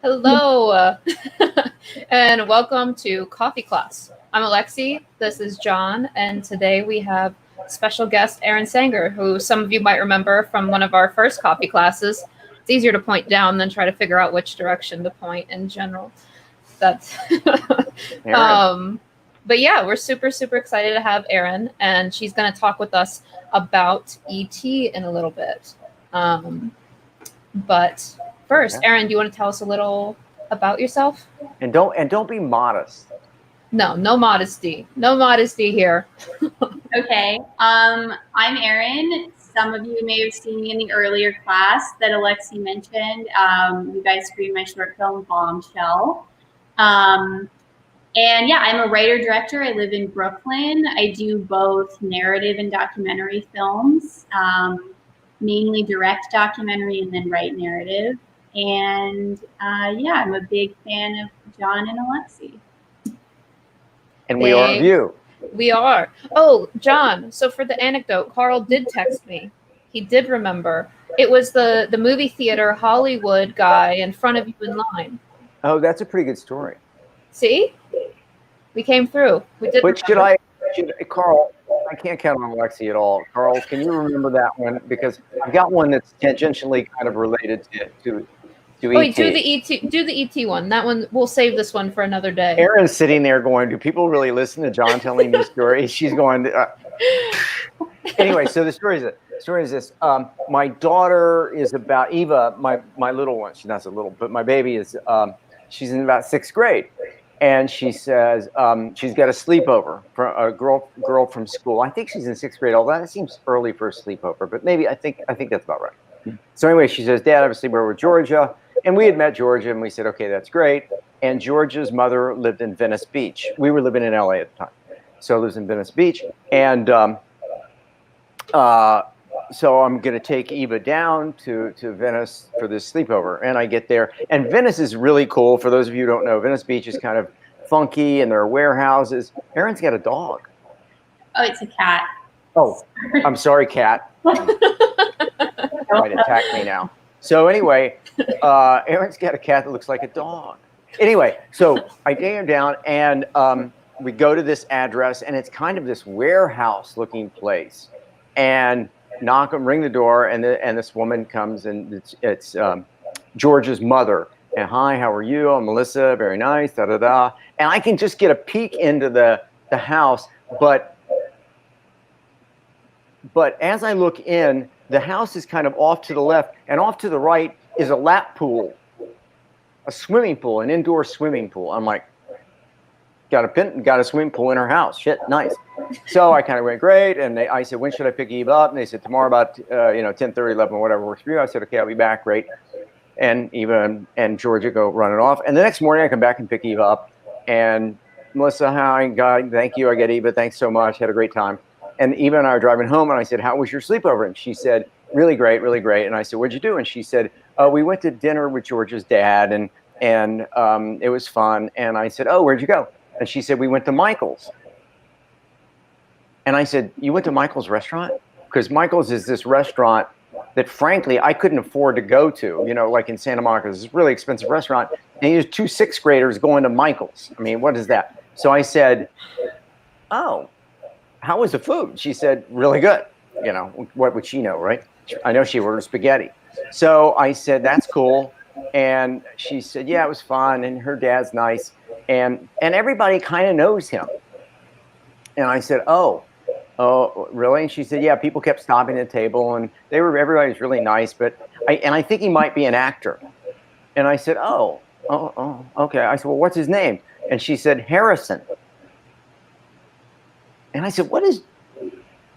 Hello, and welcome to Coffee Class. I'm Alexie, this is John, and today we have special guest Erin Sanger, who some of you might remember from one of our first coffee classes. It's easier to point down than try to figure out which direction to point in general. That's but yeah, we're super excited to have Erin, and she's going to talk with us about E.T. in a little bit. But first, Erin, do you want to tell us a little about yourself? And don't be modest. No modesty. No modesty here. Okay. I'm Erin. Some of you may have seen me in the earlier class that Alexie mentioned. You guys screened my short film Bombshell. And yeah, I'm a writer-director. I live in Brooklyn. I do both narrative and documentary films, mainly direct documentary and then write narrative. And yeah, I'm a big fan of John and Alexie. And we are of you. We are. Oh, John, so for the anecdote, Carl did text me. He did remember. It was the movie theater Hollywood guy in front of you in line. Oh, that's a pretty good story. See? We came through. We did. But Carl, I can't count on Alexie at all. Carl, can you remember that one? Because I've got one that's tangentially kind of related to wait, E.T. do the E.T. one. That one, we'll save this one for another day. Erin's sitting there going, do people really listen to John telling these stories? She's going, Anyway, so the story is this. My daughter is about, Eva, my little one, she's not so little, but my baby is, she's in about 6th grade. And she says she's got a sleepover for a girl from school. I think she's in 6th grade, although that seems early for a sleepover, but maybe I think that's about right. So anyway, she says, Dad, I have a sleepover with Georgia. And we had met Georgia, and we said, okay, that's great. And Georgia's mother lived in Venice Beach. We were living in LA at the time. So lives in Venice Beach. And so I'm going to take Eva down to Venice for this sleepover. And I get there. And Venice is really cool. For those of you who don't know, Venice Beach is kind of funky, and there are warehouses. Erin's got a dog. Oh, it's a cat. Oh, I'm sorry, cat. Might attack me now. So anyway, Erin's got a cat that looks like a dog. Anyway, so I take her down, and we go to this address, and it's kind of this warehouse-looking place. And ring the door, and this woman comes, and it's George's mother. And hi, how are you? I'm Melissa. Very nice. Da da da. And I can just get a peek into the house, but as I look in, the house is kind of off to the left, and off to the right is a lap pool, a swimming pool, an indoor swimming pool. I'm like, got a swimming pool in her house. Shit, nice. So I kind of went, great. And I said, when should I pick Eva up? And they said, tomorrow about 10:30, 11, whatever works for you. I said, okay, I'll be back. Great. And Eva and Georgia go running off. And the next morning I come back and pick Eva up. And Melissa, hi, God, thank you. I get Eva. Thanks so much. Had a great time. And Eva and I are driving home, and I said, how was your sleepover? And she said, really great, really great. And I said, what'd you do? And she said, we went to dinner with George's dad, and it was fun. And I said, oh, where'd you go? And she said, we went to Michael's. And I said, you went to Michael's restaurant? Because Michael's is this restaurant that, frankly, I couldn't afford to go to, like in Santa Monica. It's a really expensive restaurant. And there's 2 6th graders going to Michael's. I mean, what is that? So I said, oh, how was the food? She said, really good. What would she know, right? I know she ordered spaghetti. So I said, that's cool. And she said, yeah, it was fun. And her dad's nice. And everybody kind of knows him. And I said, oh, really? And she said, yeah, people kept stopping at the table, and everybody was really nice. But I think he might be an actor. And I said, oh, okay. I said, well, what's his name? And she said, Harrison. And I said, what is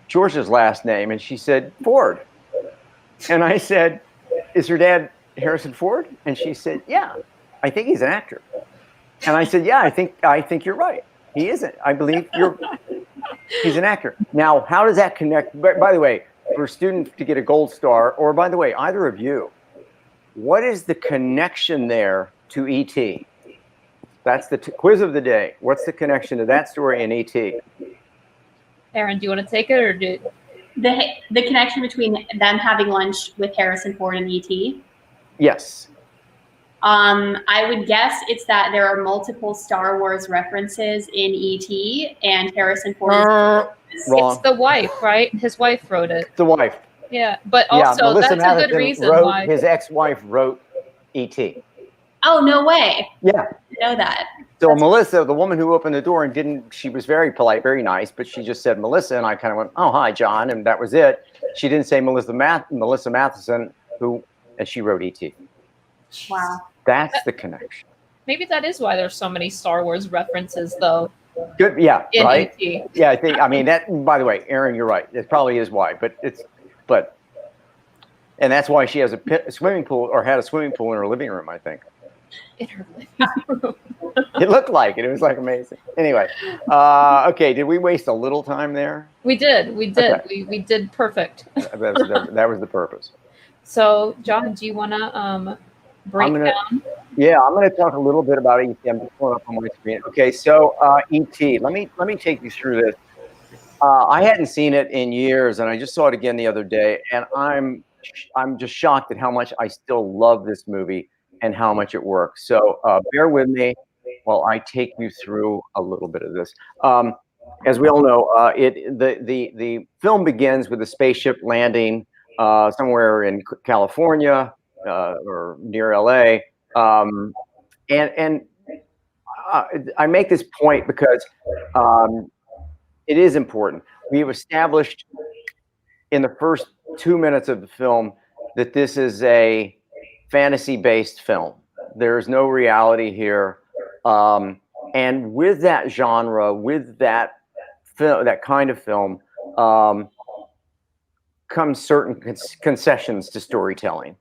George's last name? And she said, Ford. And I said, is her dad Harrison Ford? And she said, yeah, I think he's an actor. And I said, yeah, I think you're right. He isn't. I believe he's an actor. Now, how does that connect? By the way, for a student to get a gold star, or by the way, either of you, what is the connection there to E.T.? That's the quiz of the day. What's the connection to that story and E.T.? Aaron, do you want to take it or do? The connection between them having lunch with Harrison Ford and E.T.? Yes. I would guess it's that there are multiple Star Wars references in E.T. and Harrison Ford. Wrong. It's the wife, right? His wife wrote it. The wife. Yeah, but also Melissa that's a good Mathinson reason why. His ex-wife wrote E.T. Oh, no way. Yeah. I didn't know that. So Melissa, the woman who opened the door and she was very polite, very nice, but she just said Melissa, and I kind of went, oh, hi, John, and that was it. She didn't say Melissa Mathinson, and she wrote E.T. Wow. That's the connection. Maybe that is why there's so many Star Wars references, though. Good, yeah, in right? E.T. Yeah, I mean, that, by the way, Erin, you're right. It probably is why, and that's why she has a swimming pool, or had a swimming pool in her living room, I think. In her living room. It looked like it. It was like amazing. Anyway, okay, did we waste a little time there? We did. Okay. We did perfect. That was the purpose. So, John, do you want to break down? Yeah, I'm going to talk a little bit about E.T. I'm just pulling up on my screen. Okay, so E.T. Let me take you through this. I hadn't seen it in years, and I just saw it again the other day, and I'm just shocked at how much I still love this movie and how much it works. So bear with me while I take you through a little bit of this. As we all know, the film begins with a spaceship landing somewhere in California or near LA. And I make this point because it is important. We've established in the first 2 minutes of the film that this is a fantasy-based film. There's no reality here. And with that genre, with that kind of film, comes certain concessions to storytelling.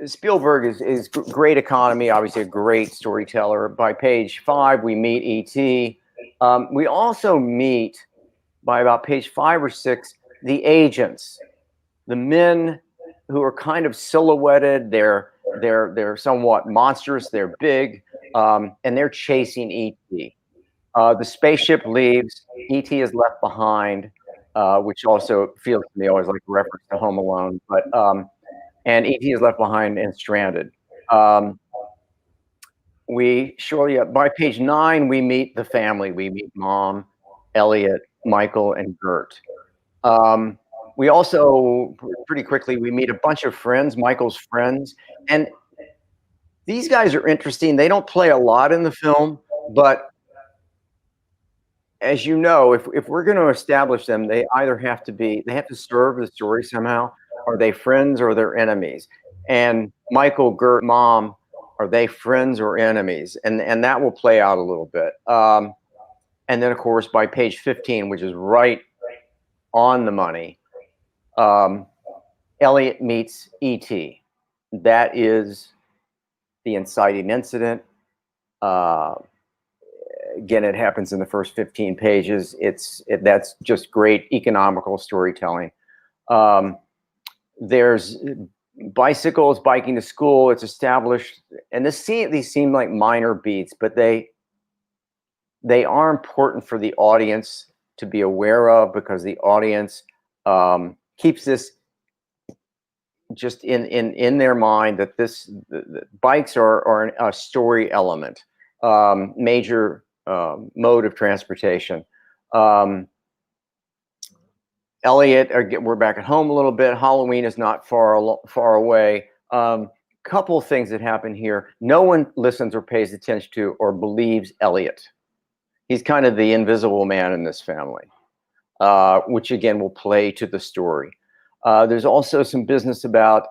Spielberg is great economy, obviously a great storyteller. By page 5, we meet E.T. We also meet, by about page 5 or 6, the agents, the men who are kind of silhouetted. They're somewhat monstrous. They're big, and they're chasing E.T. The spaceship leaves. E.T. is left behind, which also feels to me always like a reference to Home Alone. But and E.T. is left behind and stranded. By page 9, we meet the family. We meet Mom, Elliott, Michael, and Gert. We also, pretty quickly, we meet a bunch of friends, Michael's friends. And these guys are interesting. They don't play a lot in the film, but as you know, if we're going to establish them, they either have to serve the story somehow. Are they friends or they're enemies? And Michael, Gert, Mom, are they friends or enemies? And that will play out a little bit. And then, of course, by page 15, which is right on the money, Elliott meets E.T. That is the inciting incident. Again, it happens in the first 15 pages. That's just great economical storytelling. There's bicycles, biking to school. It's established, and these seem like minor beats, but they are important for the audience to be aware of, because the audience keeps this just in their mind, that the bikes are a story element, major mode of transportation. Elliott, we're back at home a little bit. Halloween is not far away. Couple things that happen here. No one listens or pays attention to or believes Elliott. He's kind of the invisible man in this family, which again will play to the story. There's also some business about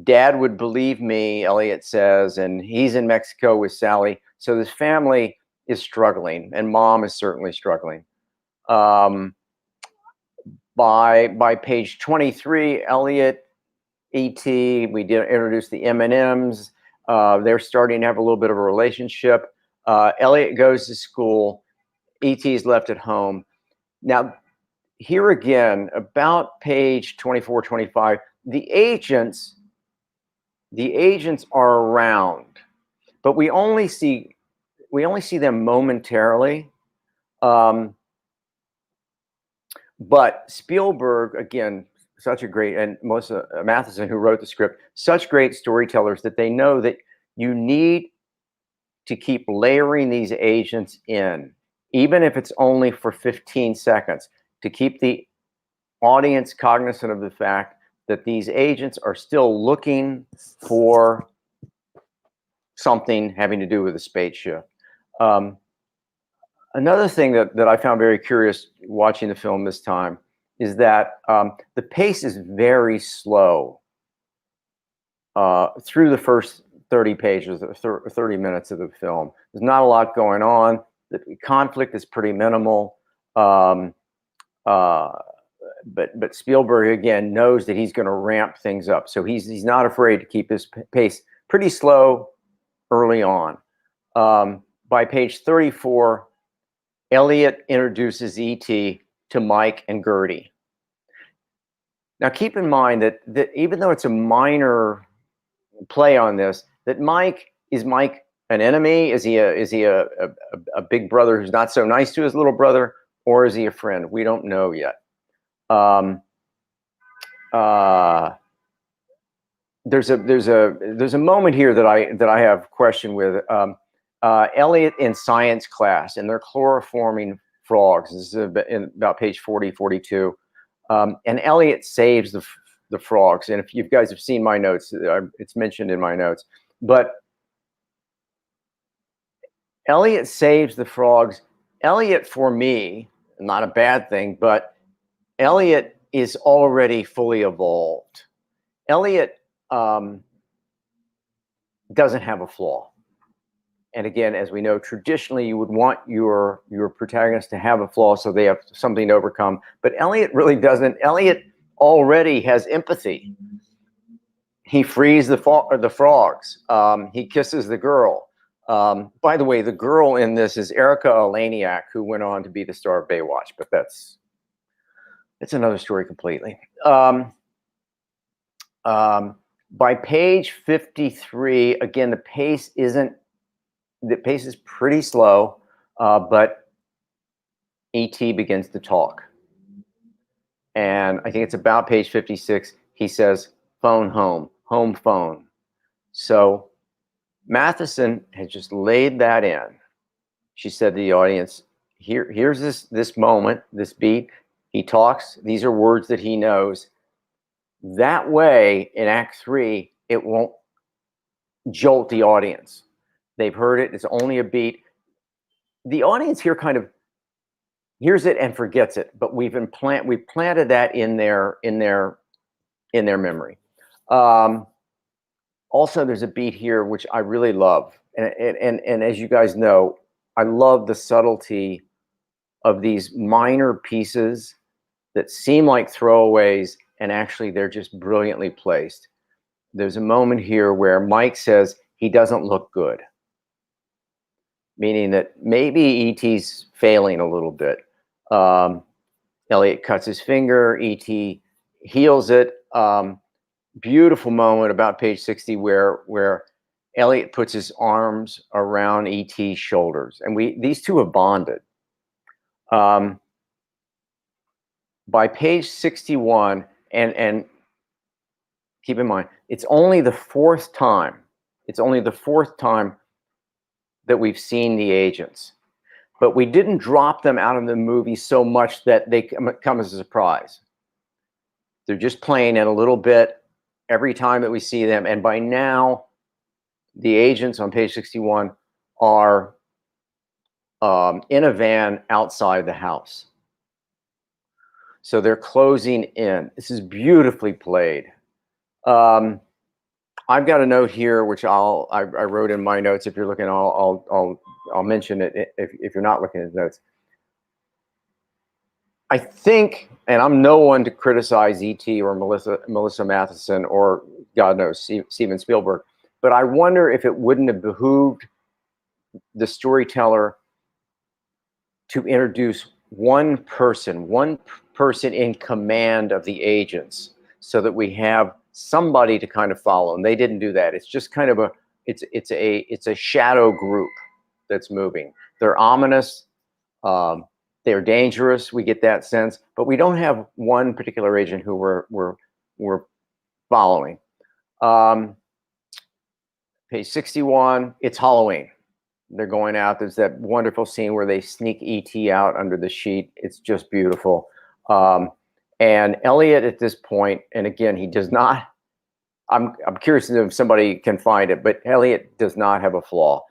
Dad would believe me, Elliott says, and he's in Mexico with Sally. So this family is struggling, and Mom is certainly struggling. By page 23, Elliott, E.T., we did introduce the M&Ms. They're starting to have a little bit of a relationship. Elliott goes to school. E.T. is left at home. Now, here again, about page 24, 25, the agents are around, but we only see them momentarily. But Spielberg, again, such a great, and Melissa Mathinson, who wrote the script, such great storytellers that they know that you need to keep layering these agents in, even if it's only for 15 seconds, to keep the audience cognizant of the fact that these agents are still looking for something having to do with a spaceship. Another thing that I found very curious watching the film this time is that the pace is very slow through the first 30 pages, 30 minutes of the film. There's not a lot going on. The conflict is pretty minimal. But Spielberg, again, knows that he's going to ramp things up. So he's not afraid to keep his pace pretty slow early on. By page 34, Elliott introduces E.T. to Mike and Gertie. Now, keep in mind that even though it's a minor play on this, that Mike an enemy? Is he a big brother who's not so nice to his little brother, or is he a friend? We don't know yet. There's a moment here that I have a question with. Elliott in science class, and they're chloroforming frogs. This is in about page 40, 42. And Elliott saves the frogs. And if you guys have seen my notes, it's mentioned in my notes. But Elliott saves the frogs. Elliott, for me, not a bad thing, but Elliott is already fully evolved. Elliott doesn't have a flaw. And again, as we know, traditionally you would want your protagonist to have a flaw so they have something to overcome. But Elliott really doesn't. Elliott already has empathy. He frees the frogs. He kisses the girl. By the way, the girl in this is Erika Eleniak, who went on to be the star of Baywatch, but that's another story completely. By page 53, again, the pace is pretty slow, but E.T. begins to talk. And I think it's about page 56. He says, phone home phone. So Mathinson has just laid that in. She said to the audience, here's this moment, this beat. He talks. These are words that he knows. That way, in Act 3, it won't jolt the audience. They've heard it. It's only a beat. The audience here kind of hears it and forgets it, but we've planted that in their memory. Also, there's a beat here which I really love, and as you guys know, I love the subtlety of these minor pieces that seem like throwaways, and actually they're just brilliantly placed. There's a moment here where Mike says he doesn't look good, meaning that maybe E.T.'s failing a little bit. Elliott cuts his finger, E.T. heals it. Beautiful moment about page 60 where Elliott puts his arms around E.T.'s shoulders, and these two have bonded. By page 61, and keep in mind, it's only the fourth time that we've seen the agents, but we didn't drop them out of the movie so much that they come as a surprise. They're just playing it a little bit every time that we see them, and by now, the agents on page 61 are in a van outside the house. So they're closing in. This is beautifully played. I've got a note here which I wrote in my notes. If you're looking, I'll mention it if you're not looking at the notes. I think, and I'm no one to criticize E.T. or Melissa Mathinson or God knows Steven Spielberg, but I wonder if it wouldn't have behooved the storyteller to introduce one person in command of the agents, so that we have somebody to kind of follow. And they didn't do that. It's just kind of it's a shadow group that's moving. They're ominous. They're dangerous. We get that sense, but we don't have one particular agent who we're following. Page 61. It's Halloween. They're going out. There's that wonderful scene where they sneak E.T. out under the sheet. It's just beautiful. And Elliott at this point, and again, he does not. I'm curious if somebody can find it, but Elliott does not have a flaw.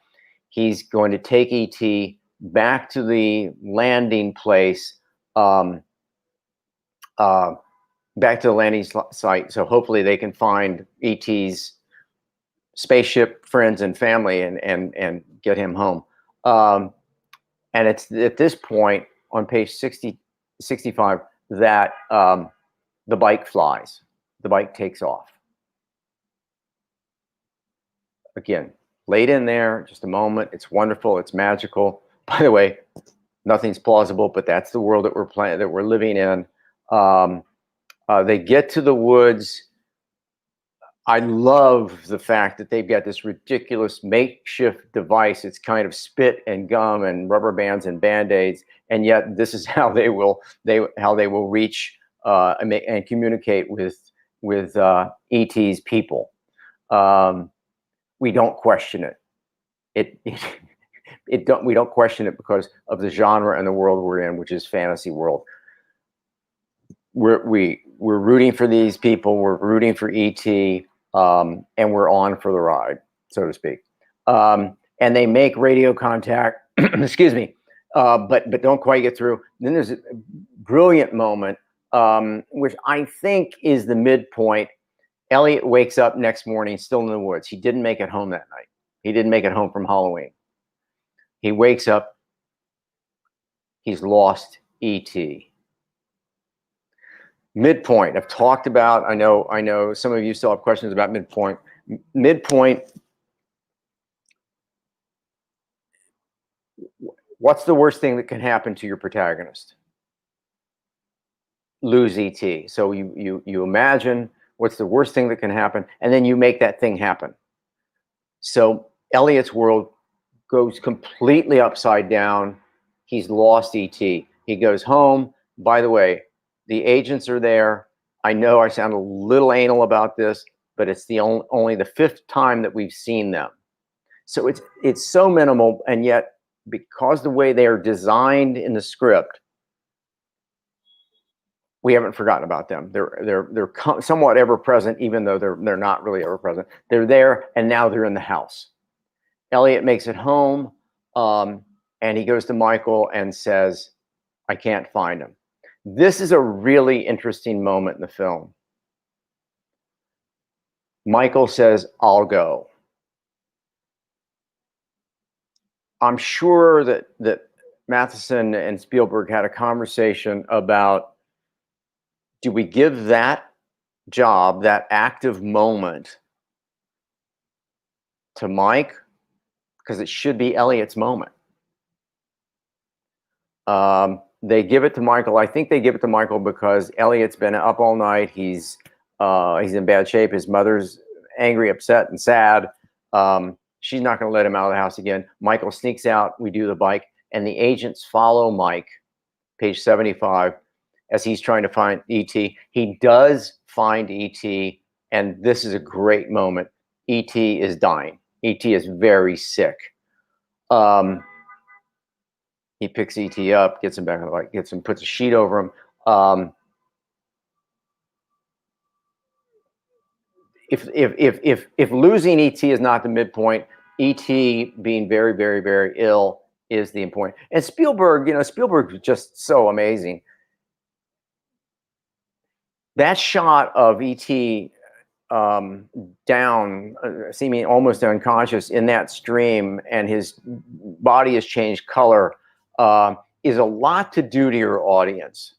He's going to take E.T. back to the landing place, back to the landing site. So hopefully they can find E.T.'s spaceship friends and family and get him home. And it's at this point on page 65 that the bike flies. The bike takes off. Again, laid in there, just a moment. It's wonderful. It's magical. By the way, nothing's plausible, but that's the world that we're living in. They get to the woods. I love the fact that they've got this ridiculous makeshift device. It's kind of spit and gum and rubber bands and Band-Aids, and yet this is how they will reach and communicate with E.T.'s people. We don't question it. We don't question it because of the genre and the world we're in, which is fantasy world. We're rooting for these people. We're rooting for E.T. And we're on for the ride, so to speak. And they make radio contact. Excuse me, but don't quite get through. Then there's a brilliant moment, which I think is the midpoint. Elliott wakes up next morning still in the woods. He didn't make it home that night. He didn't make it home from Halloween. He wakes up. He's lost E.T. Midpoint. I've talked about. I know. Some of you still have questions about midpoint. Midpoint. What's the worst thing that can happen to your protagonist? Lose E.T. So you imagine what's the worst thing that can happen, and then you make that thing happen. So Elliott's world goes completely upside down. He's lost E.T. He goes home. By the way, the agents are there. I know I sound a little anal about this, but it's the only the fifth time that we've seen them. So it's so minimal, and yet because the way they are designed in the script, we haven't forgotten about them. They're somewhat ever present, even though they're not really ever present. They're there, and now they're in the house. Elliott makes it home, and he goes to Michael and says, "I can't find him." This is a really interesting moment in the film. Michael says, "I'll go." I'm sure that Mathinson and Spielberg had a conversation about, do we give that job, that active moment, to Mike? Because it should be Elliott's moment. They give it to Michael. I think they give it to Michael because Elliott's been up all night. He's in bad shape. His mother's angry, upset, and sad. She's not going to let him out of the house again. Michael sneaks out. We do the bike, and the agents follow Mike, page 75, as he's trying to find E.T. He does find E.T., and this is a great moment. E.T. is dying. E.T. is very sick. He picks E.T. up, gets him back on the bike, puts a sheet over him. If losing E.T. is not the midpoint, E.T. being very, very, very ill is the point. And Spielberg, Spielberg is just so amazing. That shot of E.T. Down, seeming almost unconscious in that stream, and his body has changed color, is a lot to do to your audience.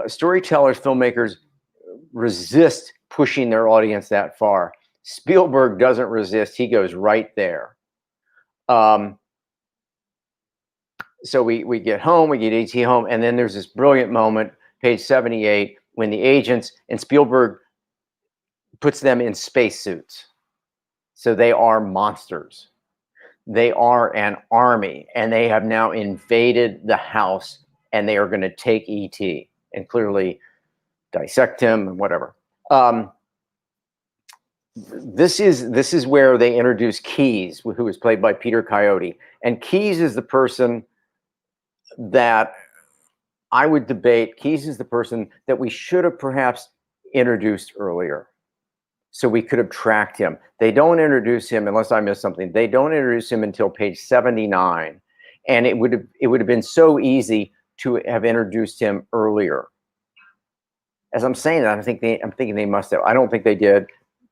Storytellers, filmmakers resist pushing their audience that far. Spielberg doesn't resist. He goes right there. So we get home, we get E.T. home, and then there's this brilliant moment, page 78, when the agents, and Spielberg puts them in spacesuits. So they are monsters. They are an army, and they have now invaded the house, and they are going to take E.T. and clearly dissect him and whatever. This is where they introduce Keyes, who is played by Peter Coyote. And Keyes is the person that I would debate. Keyes is the person that we should have perhaps introduced earlier, so we could have tracked him. They don't introduce him, unless I missed something. They don't introduce him until page 79, and it would have been so easy to have introduced him earlier. As I'm saying that, I'm thinking they must have. I don't think they did.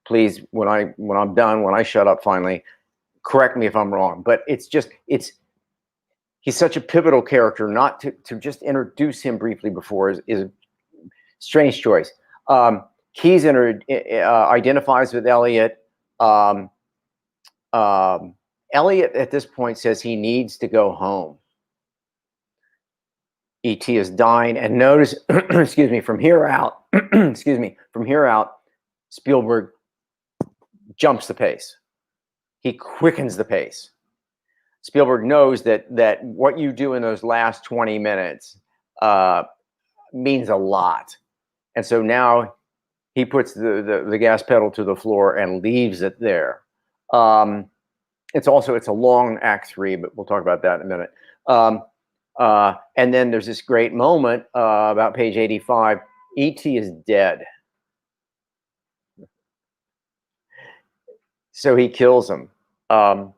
Please, when I'm done, when I shut up finally, correct me if I'm wrong. But he's such a pivotal character. Not to just introduce him briefly before is a strange choice. Keyes identifies with Elliott. Elliott at this point says he needs to go home. E.T. is dying, and notice, excuse me, from here out, Spielberg jumps the pace. He quickens the pace. Spielberg knows that what you do in those last 20 minutes means a lot, and so now he puts the gas pedal to the floor and leaves it there. It's a long act 3, but we'll talk about that in a minute. And then there's this great moment about page 85. E.T. is dead. So he kills him. I'm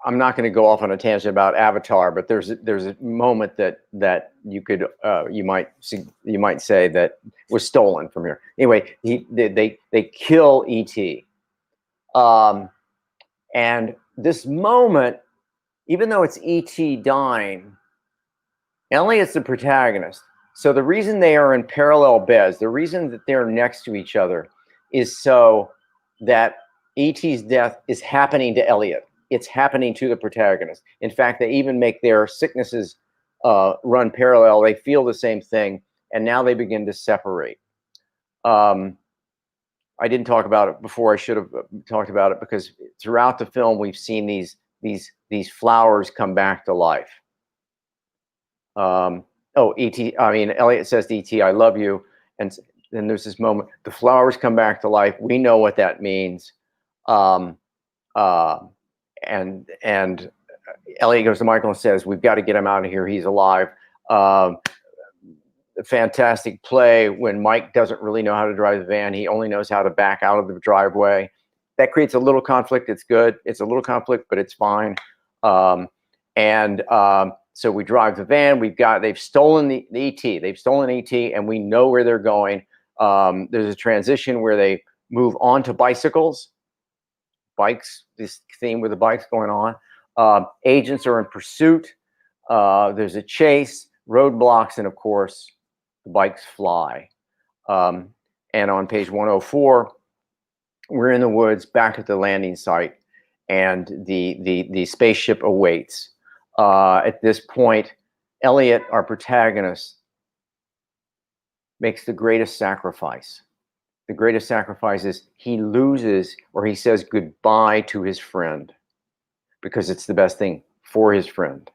not going to go off on a tangent about Avatar, but there's a moment that you might say that was stolen from here. Anyway, they kill E.T. And this moment, even though it's E.T. dying, Elliott's the protagonist. So the reason they are in parallel beds, the reason that they're next to each other, is so that E.T.'s death is happening to Elliott. It's happening to the protagonist. In fact, they even make their sicknesses run parallel. They feel the same thing, and now they begin to separate. I didn't talk about it before. I should have talked about it, because throughout the film we've seen these flowers come back to life. Elliott says to E.T., "I love you," and then there's this moment. The flowers come back to life. We know what that means. And Elliott goes to Michael and says, "We've got to get him out of here. He's alive." Fantastic play when Mike doesn't really know how to drive the van. He only knows how to back out of the driveway. That creates a little conflict. It's good. It's a little conflict, but it's fine. So we drive the van. They've stolen the ET. They've stolen ET, and we know where they're going. There's a transition where they move on to bicycles. Bikes, this theme with the bikes going on. Agents are in pursuit. There's a chase, roadblocks, and of course, the bikes fly. And on page 104, we're in the woods back at the landing site, and the spaceship awaits. At this point, Elliott, our protagonist, makes the greatest sacrifice. The greatest sacrifice is he loses, or he says goodbye to his friend, because it's the best thing for his friend.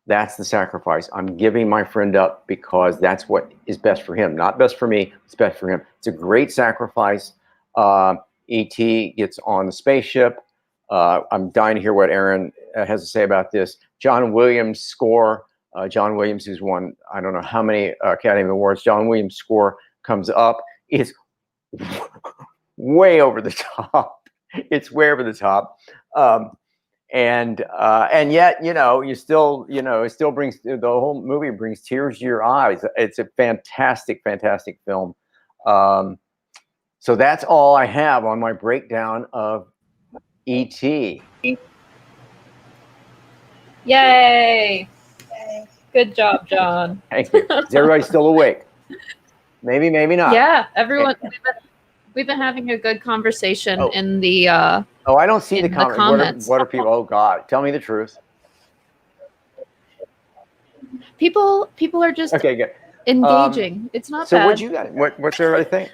That's the sacrifice. I'm giving my friend up because that's what is best for him. Not best for me, it's best for him. It's a great sacrifice. E.T. gets on the spaceship. I'm dying to hear what Erin has to say about this. John Williams' score. John Williams, who's won, I don't know how many Academy Awards. John Williams' score comes up. It's way over the top. It's way over the top. And yet, it still brings, the whole movie brings tears to your eyes. It's a fantastic, fantastic film. So that's all I have on my breakdown of E.T. Yay! Good job, John. Thank you. Is everybody still awake? Maybe, maybe not. Yeah, everyone. We've been having a good conversation in the. I don't see the comments. What are people? Oh God, tell me the truth. People are just okay, good. Engaging. It's not so bad. So what you got? What's everybody think?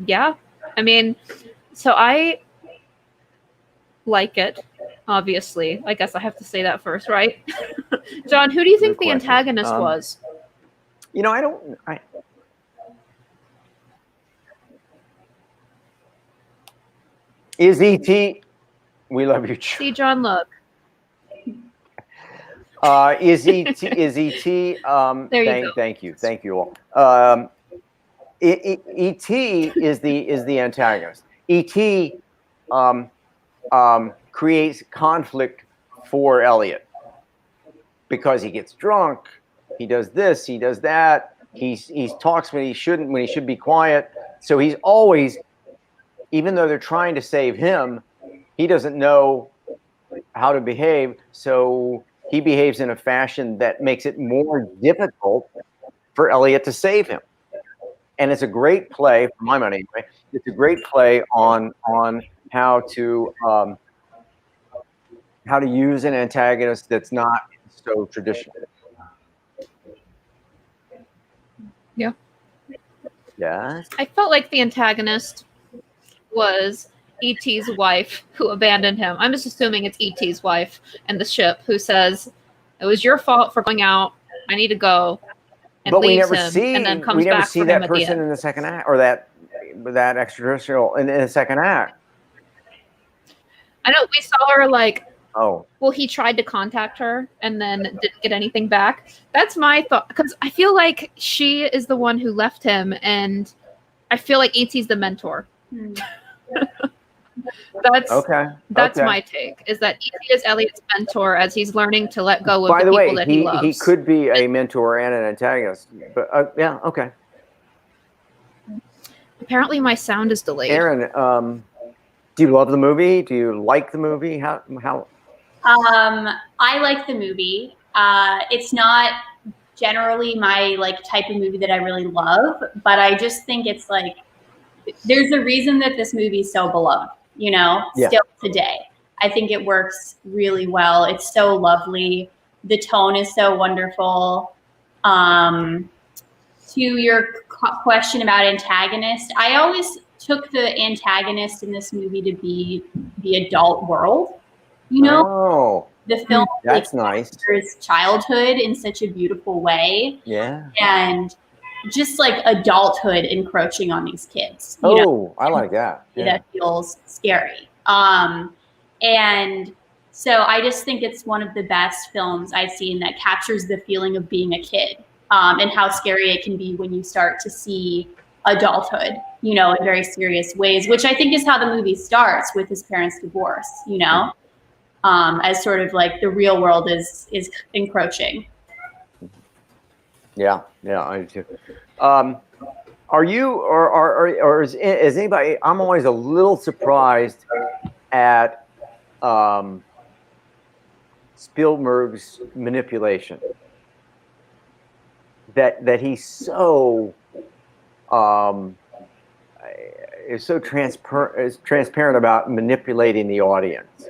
Yeah. I mean, so I like it, obviously. I guess I have to say that first, right? John, who do you think Good the question. antagonist was? You know, I don't. Is E.T. We love you, See, John, look. Is E.T. Is E.T. There you go. Thank you all. E.T. is the antagonist. E.T. Creates conflict for Elliott because he gets drunk, he does this, he does that, he talks when he shouldn't, when he should be quiet. So he's always, even though they're trying to save him, he doesn't know how to behave. So he behaves in a fashion that makes it more difficult for Elliott to save him. And it's a great play, for my money anyway. It's a great play on how to use an antagonist that's not so traditional. Yeah. Yeah. I felt like the antagonist was E.T.'s wife who abandoned him. I'm just assuming it's E.T.'s wife and the ship who says, "It was your fault for going out. I need to go." And but leaves we never him, see and then comes we never back see for that him at the person end. in the second act, or that extraterrestrial in the second act. I know we saw her like, oh, well, he tried to contact her and then didn't get anything back. That's my thought, because I feel like she is the one who left him, and I feel like E.T.'s the mentor. That's okay. my take, is that E.T. is Elliott's mentor as he's learning to let go of By the the people way, that he loves. he could be a mentor and an antagonist, but yeah, okay. Apparently my sound is delayed. Erin, do you love the movie? Do you like the movie? How? I like the movie. It's not generally my type of movie that I really love, but I just think it's there's a reason that this movie is so beloved, still today. I think it works really well. It's so lovely. The tone is so wonderful. To your question about antagonist, I always took the antagonist in this movie to be the adult world. Oh, the film that's nice. His childhood in such a beautiful way. Yeah. And just adulthood encroaching on these kids. I like that. Yeah. That feels scary. And so I just think it's one of the best films I've seen that captures the feeling of being a kid, and how scary it can be when you start to see adulthood, in very serious ways, which I think is how the movie starts, with his parents' divorce, as sort of the real world is encroaching. Yeah, I do too. Are you or is anybody? I'm always a little surprised at Spielberg's manipulation. That he's so is so transparent about manipulating the audience.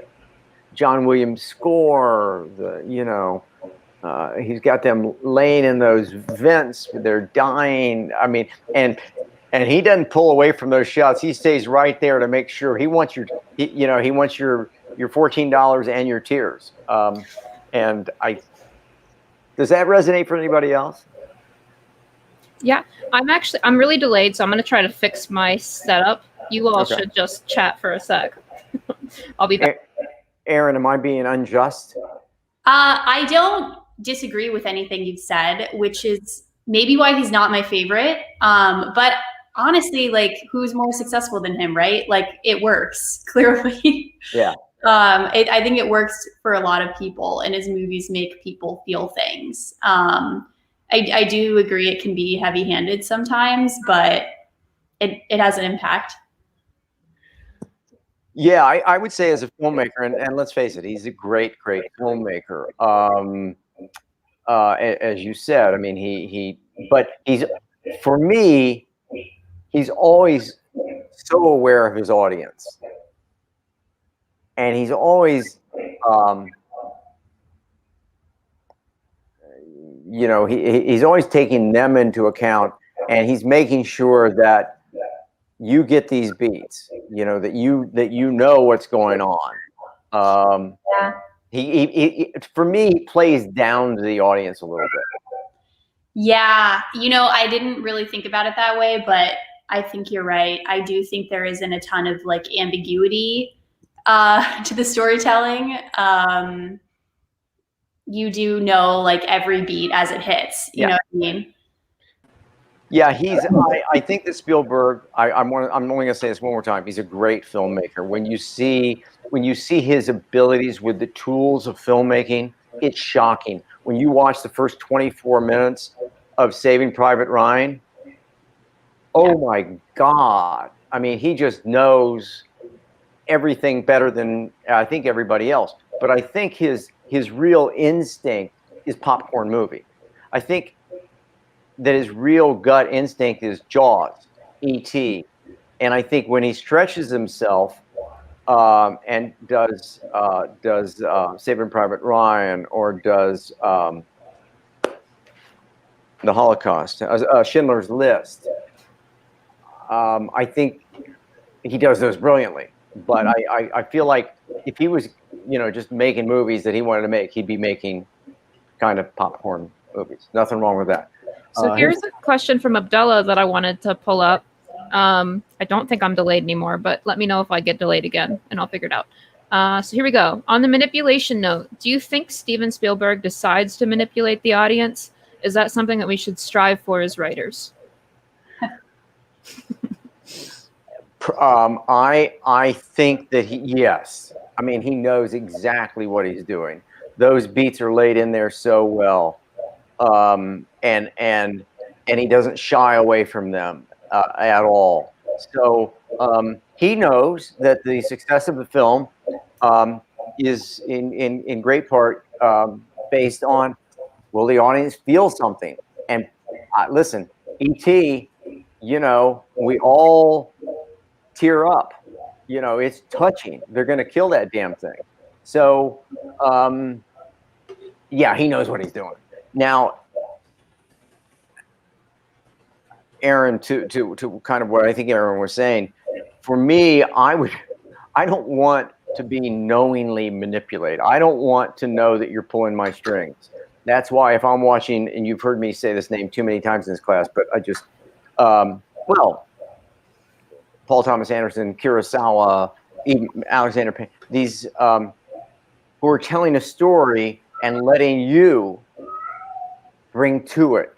John Williams' score, he's got them laying in those vents, they're dying. I mean, and he doesn't pull away from those shots. He stays right there to make sure. He wants your $14 and your tears. And does that resonate for anybody else? Yeah, I'm really delayed, so I'm going to try to fix my setup. You all should just chat for a sec. I'll be back. Erin, am I being unjust? I don't disagree with anything you've said, which is maybe why he's not my favorite. But honestly, who's more successful than him, right? It works, clearly. Yeah. I think it works for a lot of people, and his movies make people feel things. I do agree it can be heavy-handed sometimes, but it has an impact. Yeah, I would say as a filmmaker, and let's face it, he's a great filmmaker. As you said, I mean, but for me, he's always so aware of his audience, and he's always, he's always taking them into account, and he's making sure that you get these beats, that you know what's going on. Yeah. He for me, he plays down to the audience a little bit. Yeah, I didn't really think about it that way, but I think you're right. I do think there isn't a ton of like ambiguity to the storytelling. You do know like every beat as it hits. You know what I mean? Yeah, I think that Spielberg. I'm only going to say this one more time. He's a great filmmaker. When you see his abilities with the tools of filmmaking, it's shocking. When you watch the first 24 minutes of Saving Private Ryan, oh my God! I mean, he just knows everything better than I think everybody else. But I think his real instinct is popcorn movie. I think that his real gut instinct is Jaws, E.T., and I think when he stretches himself and does Saving Private Ryan or does the Holocaust, Schindler's List, I think he does those brilliantly. But I feel like if he was just making movies that he wanted to make, he'd be making kind of popcorn movies. Nothing wrong with that. So here's a question from Abdullah that I wanted to pull up. I don't think I'm delayed anymore, but let me know if I get delayed again, and I'll figure it out. So here we go. On the manipulation note, do you think Steven Spielberg decides to manipulate the audience? Is that something that we should strive for as writers? I think that yes. I mean, he knows exactly what he's doing. Those beats are laid in there so well. And he doesn't shy away from them at all. So he knows that the success of the film is in great part based on, will the audience feel something? And listen, E.T., we all tear up. It's touching. They're going to kill that damn thing. So yeah, he knows what he's doing. Now, Erin, to kind of what I think Erin was saying, for me, I don't want to be knowingly manipulated. I don't want to know that you're pulling my strings. That's why if I'm watching, and you've heard me say this name too many times in this class, but I just, Paul Thomas Anderson, Kurosawa, even Alexander Payne, these who are telling a story and letting you bring to it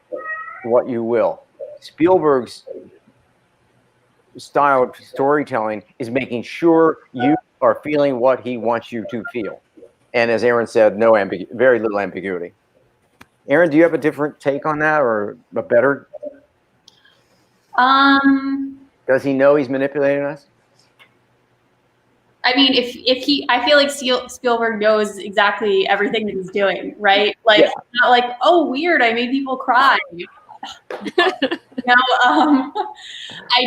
what you will. Spielberg's style of storytelling is making sure you are feeling what he wants you to feel. And as Erin said, very little ambiguity. Erin, do you have a different take on that, or a better? Does he know he's manipulating us? I mean, I feel like Spielberg knows exactly everything that he's doing, right? Like, yeah. It's not like, oh, weird, I made people cry. I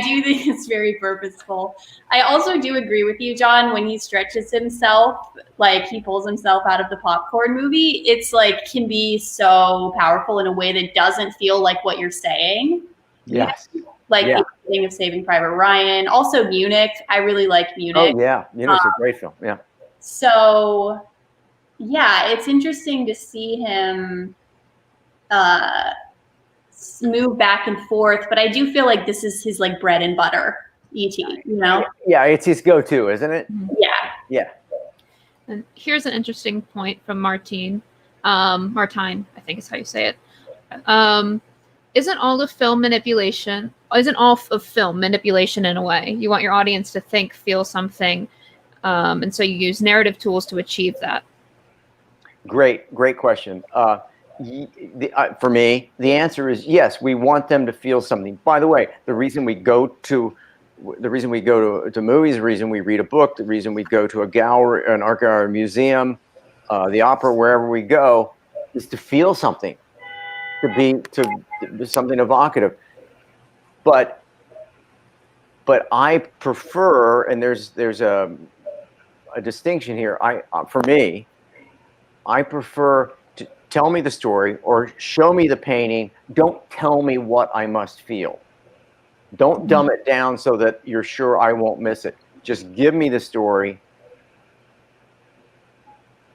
do think it's very purposeful. I also do agree with you, John, when he stretches himself, like he pulls himself out of the popcorn movie, it's like can be so powerful in a way that doesn't feel like what you're saying. Yes. Like the thing of Saving Private Ryan. Also Munich. I really like Munich. Oh yeah, Munich's a great film. Yeah. So yeah, it's interesting to see him move back and forth, but I do feel like this is his like bread and butter, E.T., Yeah, it's his go-to, isn't it? Yeah. Yeah. And here's an interesting point from Martine, I think is how you say it. Isn't all of film manipulation in a way? You want your audience to think, feel something, and so you use narrative tools to achieve that. Great question. For me, the answer is yes. We want them to feel something. By the way, the reason we go to movies, the reason we read a book, the reason we go to a gallery, an art gallery, museum, the opera, wherever we go, is to feel something, to be something evocative. But I prefer, and there's a distinction here. For me, I prefer to tell me the story or show me the painting. Don't tell me what I must feel. Don't dumb it down so that you're sure I won't miss it. Just give me the story.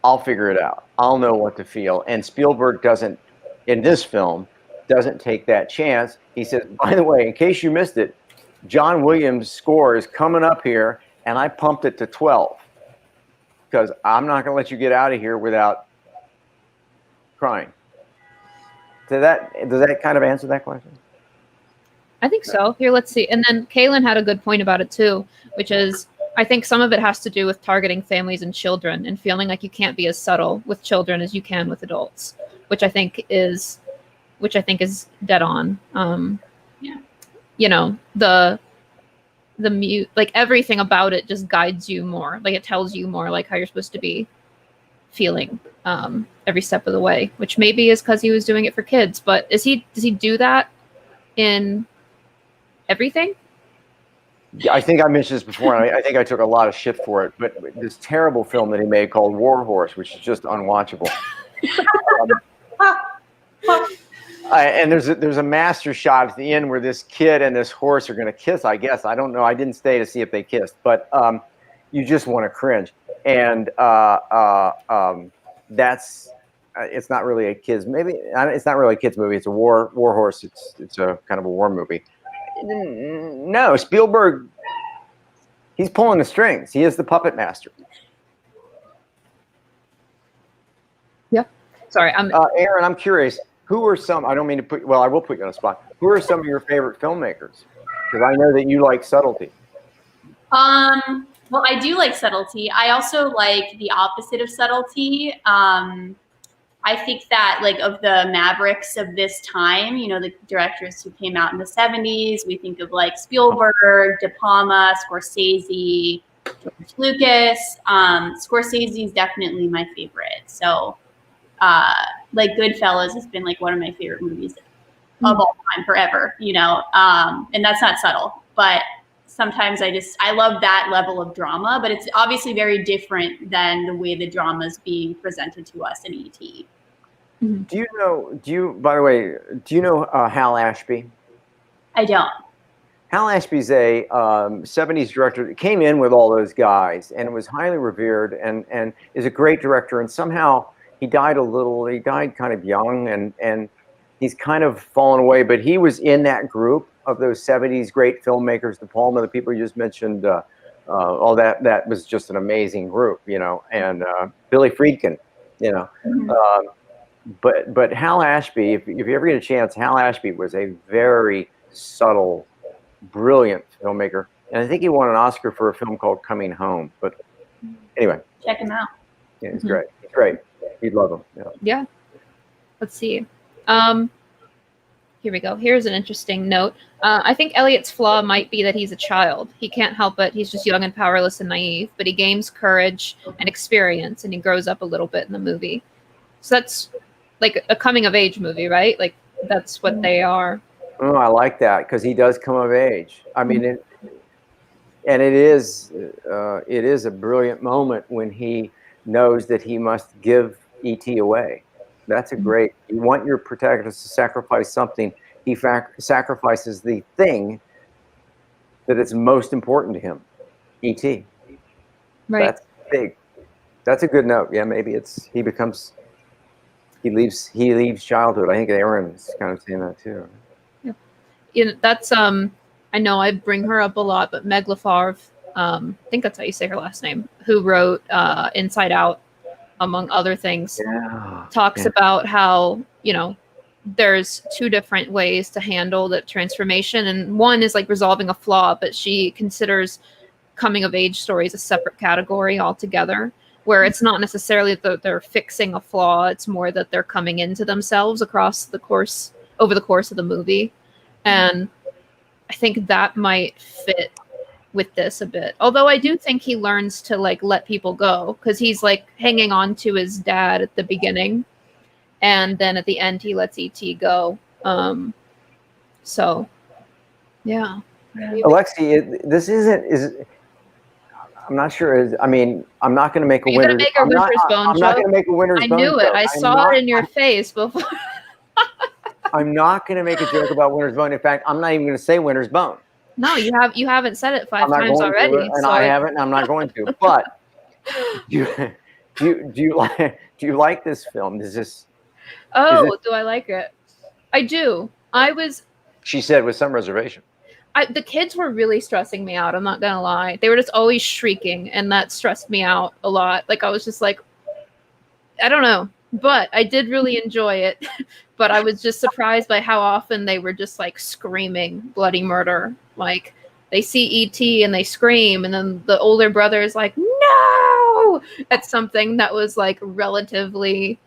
I'll figure it out. I'll know what to feel. And Spielberg doesn't, in this film, doesn't take that chance. He says, by the way, in case you missed it, John Williams' score is coming up here, and I pumped it to 12 because I'm not going to let you get out of here without crying. Does that kind of answer that question? I think so. Here, let's see. And then Kaylin had a good point about it too, which is I think some of it has to do with targeting families and children and feeling like you can't be as subtle with children as you can with adults, which I think is dead on. Yeah. You know, like everything about it just guides you more. Like it tells you more like how you're supposed to be feeling every step of the way, which maybe is because he was doing it for kids. But does he do that in everything? I think I mentioned this before, and I think I took a lot of shit for it. But this terrible film that he made called War Horse, which is just unwatchable. And there's a master shot at the end where this kid and this horse are going to kiss. I guess I don't know. I didn't stay to see if they kissed, but you just want to cringe. And that's it's not really a kids. Maybe it's not really a kids movie. It's a war horse. It's a kind of a war movie. No, Spielberg, he's pulling the strings. He is the puppet master. Yeah. Sorry, Erin, I'm curious. Who are some? I don't mean to put. Well, I will put you on the spot. Who are some of your favorite filmmakers? Because I know that you like subtlety. Well, I do like subtlety. I also like the opposite of subtlety. I think that like of the mavericks of this time, you know, the directors who came out in the 70s, we think of like Spielberg, De Palma, Scorsese, George Lucas. Scorsese is definitely my favorite. So like Goodfellas has been like one of my favorite movies of all time forever, you know, and that's not subtle, but sometimes I love that level of drama, but it's obviously very different than the way the drama is being presented to us in E.T. By the way, do you know Hal Ashby? I don't. Hal Ashby's a 70s director that came in with all those guys and was highly revered and is a great director. And somehow he died kind of young and he's kind of fallen away, but he was in that group of those 70s great filmmakers, De Palma, the people you just mentioned, all that was just an amazing group, you know, and Billy Friedkin, you know. Mm-hmm. But Hal Ashby, if you ever get a chance, Hal Ashby was a very subtle, brilliant filmmaker. And I think he won an Oscar for a film called Coming Home. But anyway. Check him out. Yeah, he's great. He's great. You'd love him. Yeah. Let's see. Here we go. Here's an interesting note. I think Elliott's flaw might be that he's a child. He can't help it. He's just young and powerless and naive, but he gains courage and experience, and he grows up a little bit in the movie. So that's like a coming of age movie, right? Like that's what they are. Oh, I like that because he does come of age. I mean, it is a brilliant moment when he knows that he must give E.T. away. That's a great. You want your protagonist to sacrifice something. He sacrifices the thing that is most important to him, E.T. Right. That's big. That's a good note. Yeah, maybe he leaves childhood. I think Erin's kind of saying that too. Yeah. You know, that's I know I bring her up a lot, but Meg LaFarve, I think that's how you say her last name, who wrote Inside Out, among other things, talks about how, you know, there's two different ways to handle the transformation. And one is like resolving a flaw, but she considers coming of age stories a separate category altogether, where it's not necessarily that they're fixing a flaw. It's more that they're coming into themselves over the course of the movie. And I think that might fit with this a bit. Although I do think he learns to like let people go, because he's like hanging on to his dad at the beginning, and then at the end he lets E.T. go. So yeah. Alexie, this is I'm not sure. I mean, I'm not going to make a winner's bone joke. I'm not going to make a winner's bone joke. I knew it. I saw it in your face before. I'm not going to make a joke about winner's bone. In fact, I'm not even going to say winner's bone. No, you haven't said it 5 I'm not times going already. to, and so I haven't, and I'm not going to. But do you like this film? Oh, do I like it? I do. She said with some reservation. The kids were really stressing me out. I'm not gonna lie. They were just always shrieking, and that stressed me out a lot. Like I was just like, I don't know, but I did really enjoy it. But I was just surprised by how often they were just like screaming bloody murder. Like they see ET and they scream, and then the older brother is like, no, at something that was like relatively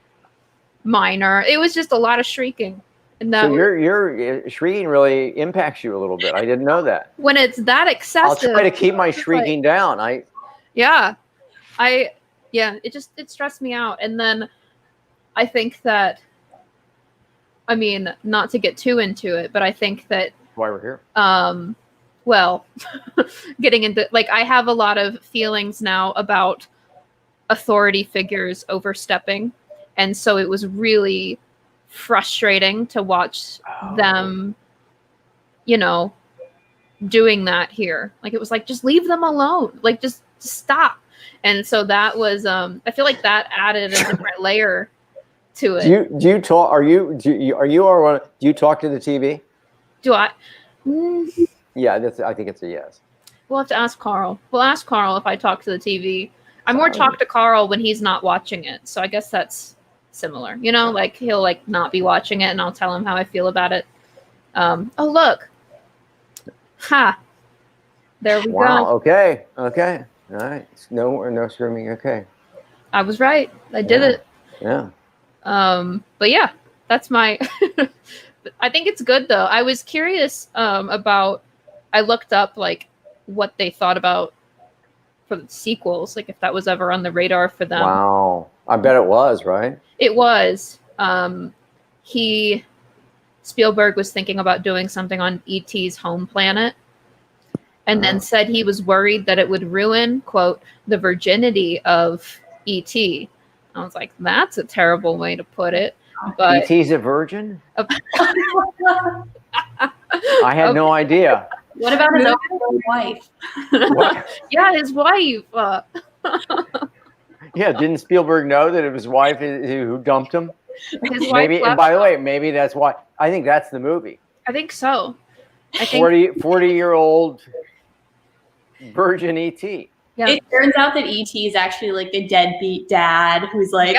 minor. It was just a lot of shrieking. And that So your shrieking really impacts you a little bit. I didn't know that. when it's that excessive, I'll try to keep my shrieking down. It stressed me out. And then I think that, I mean, not to get too into it, but I think that That's why we're here. Well, getting into, like, I have a lot of feelings now about authority figures overstepping. And so it was really frustrating to watch them, doing that here. Like, it was like, just leave them alone. Like, just stop. And so that was, I feel like that added a different layer to it. Do you talk? Do you talk to the TV? Do I? Yeah, I think it's a yes. We'll have to ask Carl. We'll ask Carl if I talk to the TV. I more talk to Carl when he's not watching it. So I guess that's similar. Like he'll like not be watching it and I'll tell him how I feel about it. Oh, look. Ha. There we go. Okay. All right. No screaming. Okay. I was right. I did it. Yeah. But yeah, that's my I think it's good though. I was curious about, I looked up like what they thought about for the sequels, like if that was ever on the radar for them. Wow. I bet it was, right? It was. Spielberg was thinking about doing something on E.T.'s home planet, and then said he was worried that it would ruin, quote, the virginity of E.T. I was like, that's a terrible way to put it. But E.T.'s a virgin? I had no idea. What about his own wife? What? Yeah, his wife. Yeah, didn't Spielberg know that it was his wife who dumped him? His wife Maybe, left. and by the way, maybe that's why. I think that's the movie. I think so. I think 40-year-old virgin E.T. Yeah. It turns out that E.T. is actually like a deadbeat dad who's like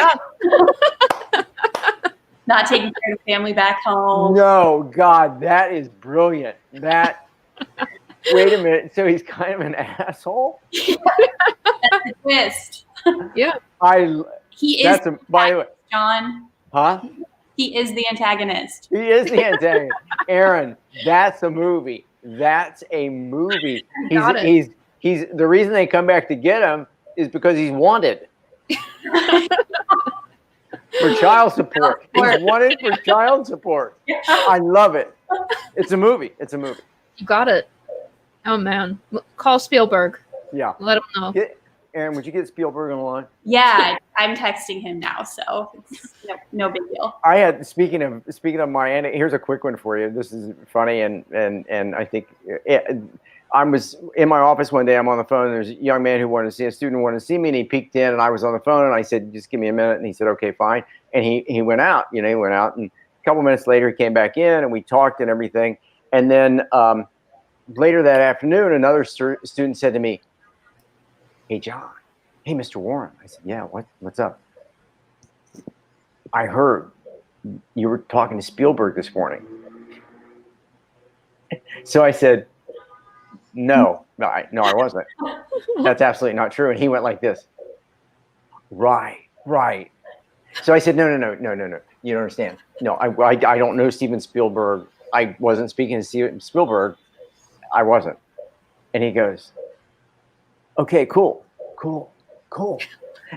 not taking care of the family back home. No, God, that is brilliant. Wait a minute. So he's kind of an asshole? That's the twist. Yeah. He is. By the way, John. huh? He is the antagonist. He is the antagonist. Aaron, that's a movie. That's a movie. He's the reason they come back to get him is because he's wanted for child support. He's wanted for child support. I love it. It's a movie. You got it. Oh man, call Spielberg. Yeah. Let him know. Aaron, would you get Spielberg on the line? Yeah, I'm texting him now, so it's no big deal. I had speaking of my here's a quick one for you. This is funny and I think I was in my office one day. I'm on the phone. And there's a young man who wanted to see a student wanted to see me, and he peeked in, and I was on the phone, and I said, "Just give me a minute." And he said, "Okay, fine." And he went out. He went out, and a couple minutes later, he came back in, and we talked and everything. And then later that afternoon, another student said to me, "Hey, John. Hey, Mr. Warren." I said, "Yeah, what's up?" "I heard you were talking to Spielberg this morning." So I said, No, I wasn't. That's absolutely not true. And he went like this. Right. So I said, no. You don't understand. No, I don't know Steven Spielberg. I wasn't speaking to Steven Spielberg. I wasn't. And he goes, "Okay, cool.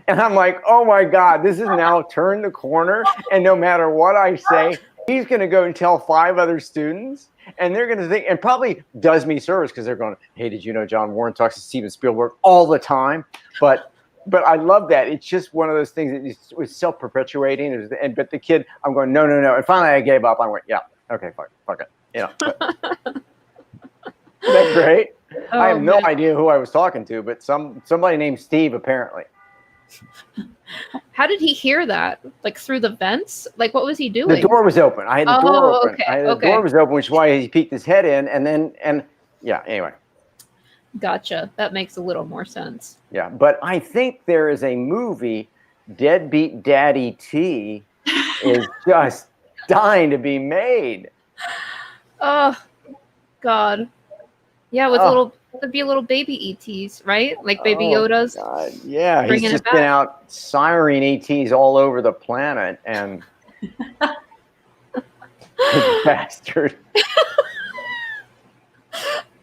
And I'm like, oh my God, this is now turned the corner. And no matter what I say, he's going to go and tell 5 other students. And they're going to think, and probably does me service because they're going, "Hey, did you know John Warren talks to Steven Spielberg all the time?" But I love that. It's just one of those things that was self-perpetuating. But the kid, I'm going, no. And finally I gave up. I went, yeah, okay, fuck it. Isn't that great? I have no man. idea who I was talking to, but somebody named Steve apparently. How did he hear that? Like through the vents? Like what was he doing? The door was open. I had the door open. Okay. The door was open, which is why he peeked his head in, and yeah. Anyway. Gotcha. That makes a little more sense. Yeah, but I think there is a movie, Deadbeat Daddy T, is just dying to be made. Oh, God. Yeah, with there'd be little baby ETs, right? Like baby Yodas. God. Yeah, Bringing he's it just been out siring ETs all over the planet, and bastard.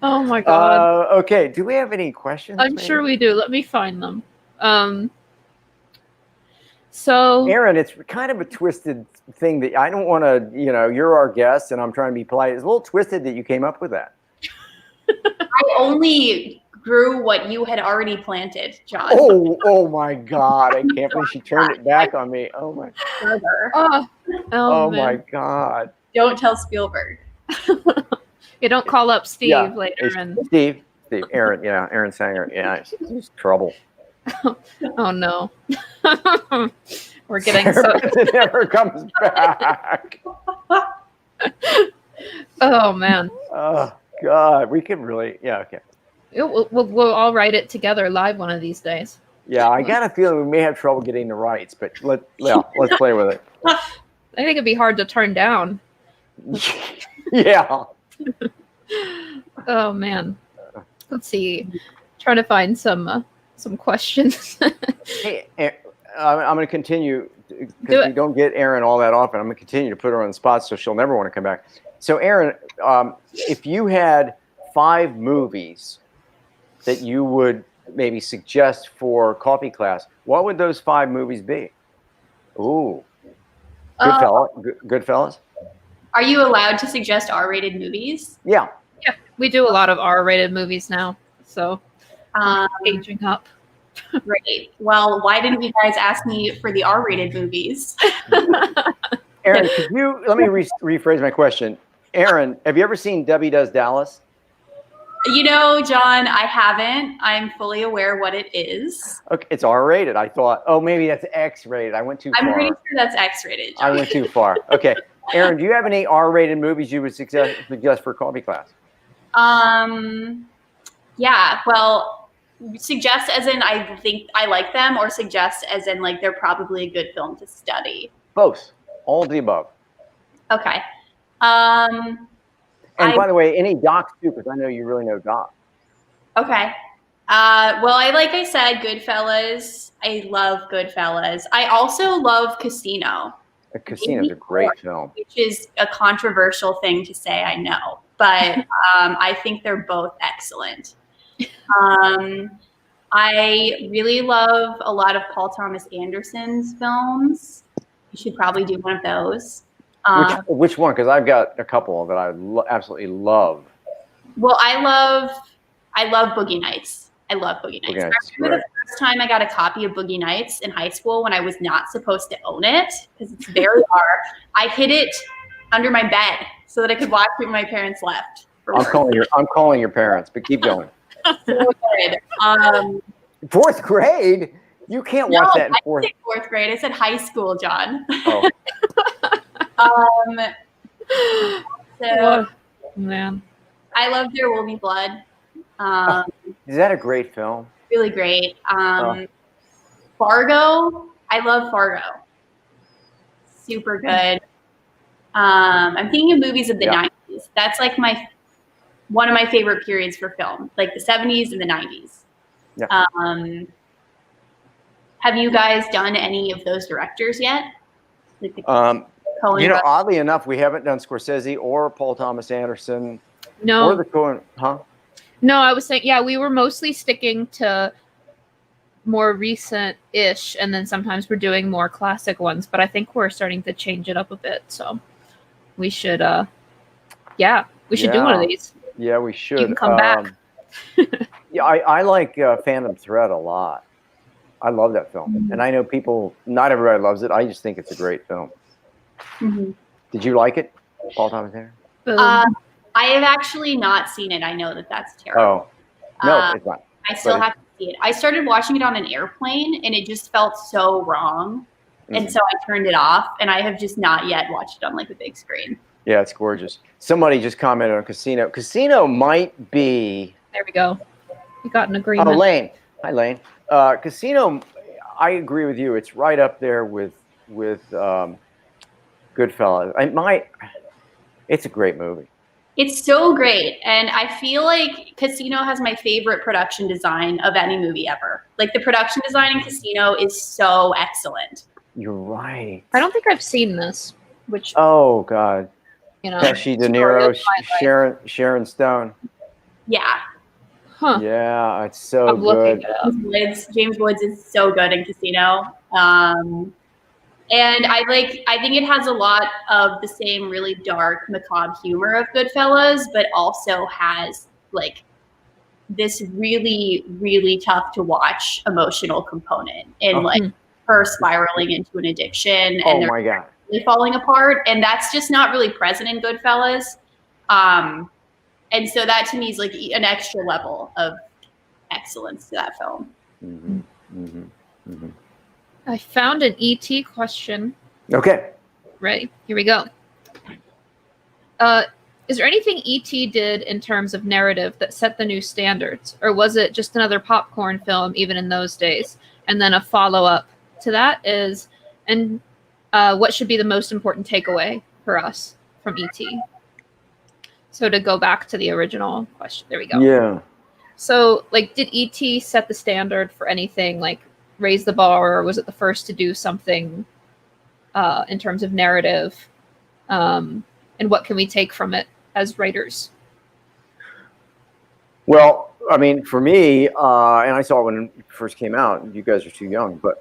Oh my God. Okay, do we have any questions? I'm sure we do. Let me find them. So Erin, it's kind of a twisted thing that I don't want to, you're our guest and I'm trying to be polite. It's a little twisted that you came up with that. I only grew what you had already planted, John. Oh my God. I can't believe she turned it back on me. Oh my. Oh my man. God. Don't tell Spielberg. You don't call up Steve later. Steve, Erin, Erin Sanger. Yeah, it's trouble. Oh no. We're getting It never comes back. Oh man. Oh God, we could really, okay. We'll all write it together live one of these days. Yeah, I got a feeling we may have trouble getting the rights, but let's play with it. I think it'd be hard to turn down. Yeah. Oh man. Let's see. Trying to find some questions. Hey, I'm going to continue because we don't get Erin all that often. I'm going to continue to put her on the spot so she'll never want to come back. So Erin, if you had 5 movies that you would maybe suggest for coffee class, what would those 5 movies be? Ooh. Goodfellas? Are you allowed to suggest R-rated movies? Yeah. Yeah, we do a lot of R-rated movies now, so aging up. Great. Well, why didn't you guys ask me for the R-rated movies? Erin, let me rephrase my question. Erin, have you ever seen Debbie Does Dallas? John, I haven't. I'm fully aware what it is. Okay, it's R-rated. I thought, maybe that's X-rated. I went too far. I'm pretty sure that's X-rated, John. I went too far. Okay. Erin, do you have any R-rated movies you would suggest for coffee class? Yeah, well, suggest as in I think I like them, or suggest as in like they're probably a good film to study? Both. All of the above. Okay. And by the way, any docs too, because I know you really know docs. Okay. Well, like I said, Goodfellas. I love Goodfellas. I also love Casino. Casino's a great film. Which is a controversial thing to say, I know. But I think they're both excellent. I really love a lot of Paul Thomas Anderson's films. You should probably do one of those. Which one? Because I've got a couple that I absolutely love. Well, I love Boogie Nights. I love Boogie Nights. I remember the first time I got a copy of Boogie Nights in high school when I was not supposed to own it because it's very hard. I hid it under my bed so that I could watch it when my parents left. I'm calling your parents, but keep going. So good. 4th grade? You can't watch that in 4th. I didn't say 4th grade. I said high school, John. Oh. So man, I love There Will Be Blood. Is that a great film? Really great. Fargo. I love Fargo. Super good. I'm thinking of movies of the 90s. That's like one of my favorite periods for film, like the 70s and the 90s. Yeah. Have you guys done any of those directors yet? Like oddly enough, we haven't done Scorsese or Paul Thomas Anderson. No. Or the Coen, huh? No, I was saying, we were mostly sticking to more recent-ish, and then sometimes we're doing more classic ones, but I think we're starting to change it up a bit, so we should, do one of these. Yeah, we should. You can come back. Yeah, I like Phantom Thread a lot. I love that film. Mm-hmm. And I know not everybody loves it. I just think it's a great film. Mm-hmm. Did you like it, Paul Thomas Anderson? I have actually not seen it. I know that that's terrible. Oh, no, it's not. I still have to see it. I started watching it on an airplane, and it just felt so wrong. And so I turned it off, and I have just not yet watched it on like a big screen. Yeah, it's gorgeous. Somebody just commented on Casino. Casino might be... There we go. We got an agreement. Oh, Lane. Hi, Lane. Casino, I agree with you. It's right up there with Goodfellas. It's a great movie. It's so great. And I feel like Casino has my favorite production design of any movie ever. Like the production design in Casino is so excellent. You're right. I don't think I've seen this, which, Oh, God. you know. Pesci, De Niro, Sharon Stone. Yeah. Huh. Yeah, it's so I'm looking good. it up. James Woods is so good in Casino. And I think it has a lot of the same really dark, macabre humor of Goodfellas, but also has like this really, really tough to watch emotional component in like her spiraling into an addiction and Oh my God. really falling apart. And that's just not really present in Goodfellas. And so that to me is like an extra level of excellence to that film. Mm-hmm. Mm-hmm. Mm-hmm. I found an ET question. Okay. Right, here we go. Is there anything E.T. did in terms of narrative that set the new standards? Or was it just another popcorn film even in those days? And then a follow-up to that is, and what should be the most important takeaway for us from E.T.? So to go back to the original question, there we go. Yeah. So, like, did E.T. set the standard for anything, like, raise the bar, or was it the first to do something in terms of narrative? And what can we take from it as writers? Well, I mean, for me, and I saw it when it first came out. You guys are too young, but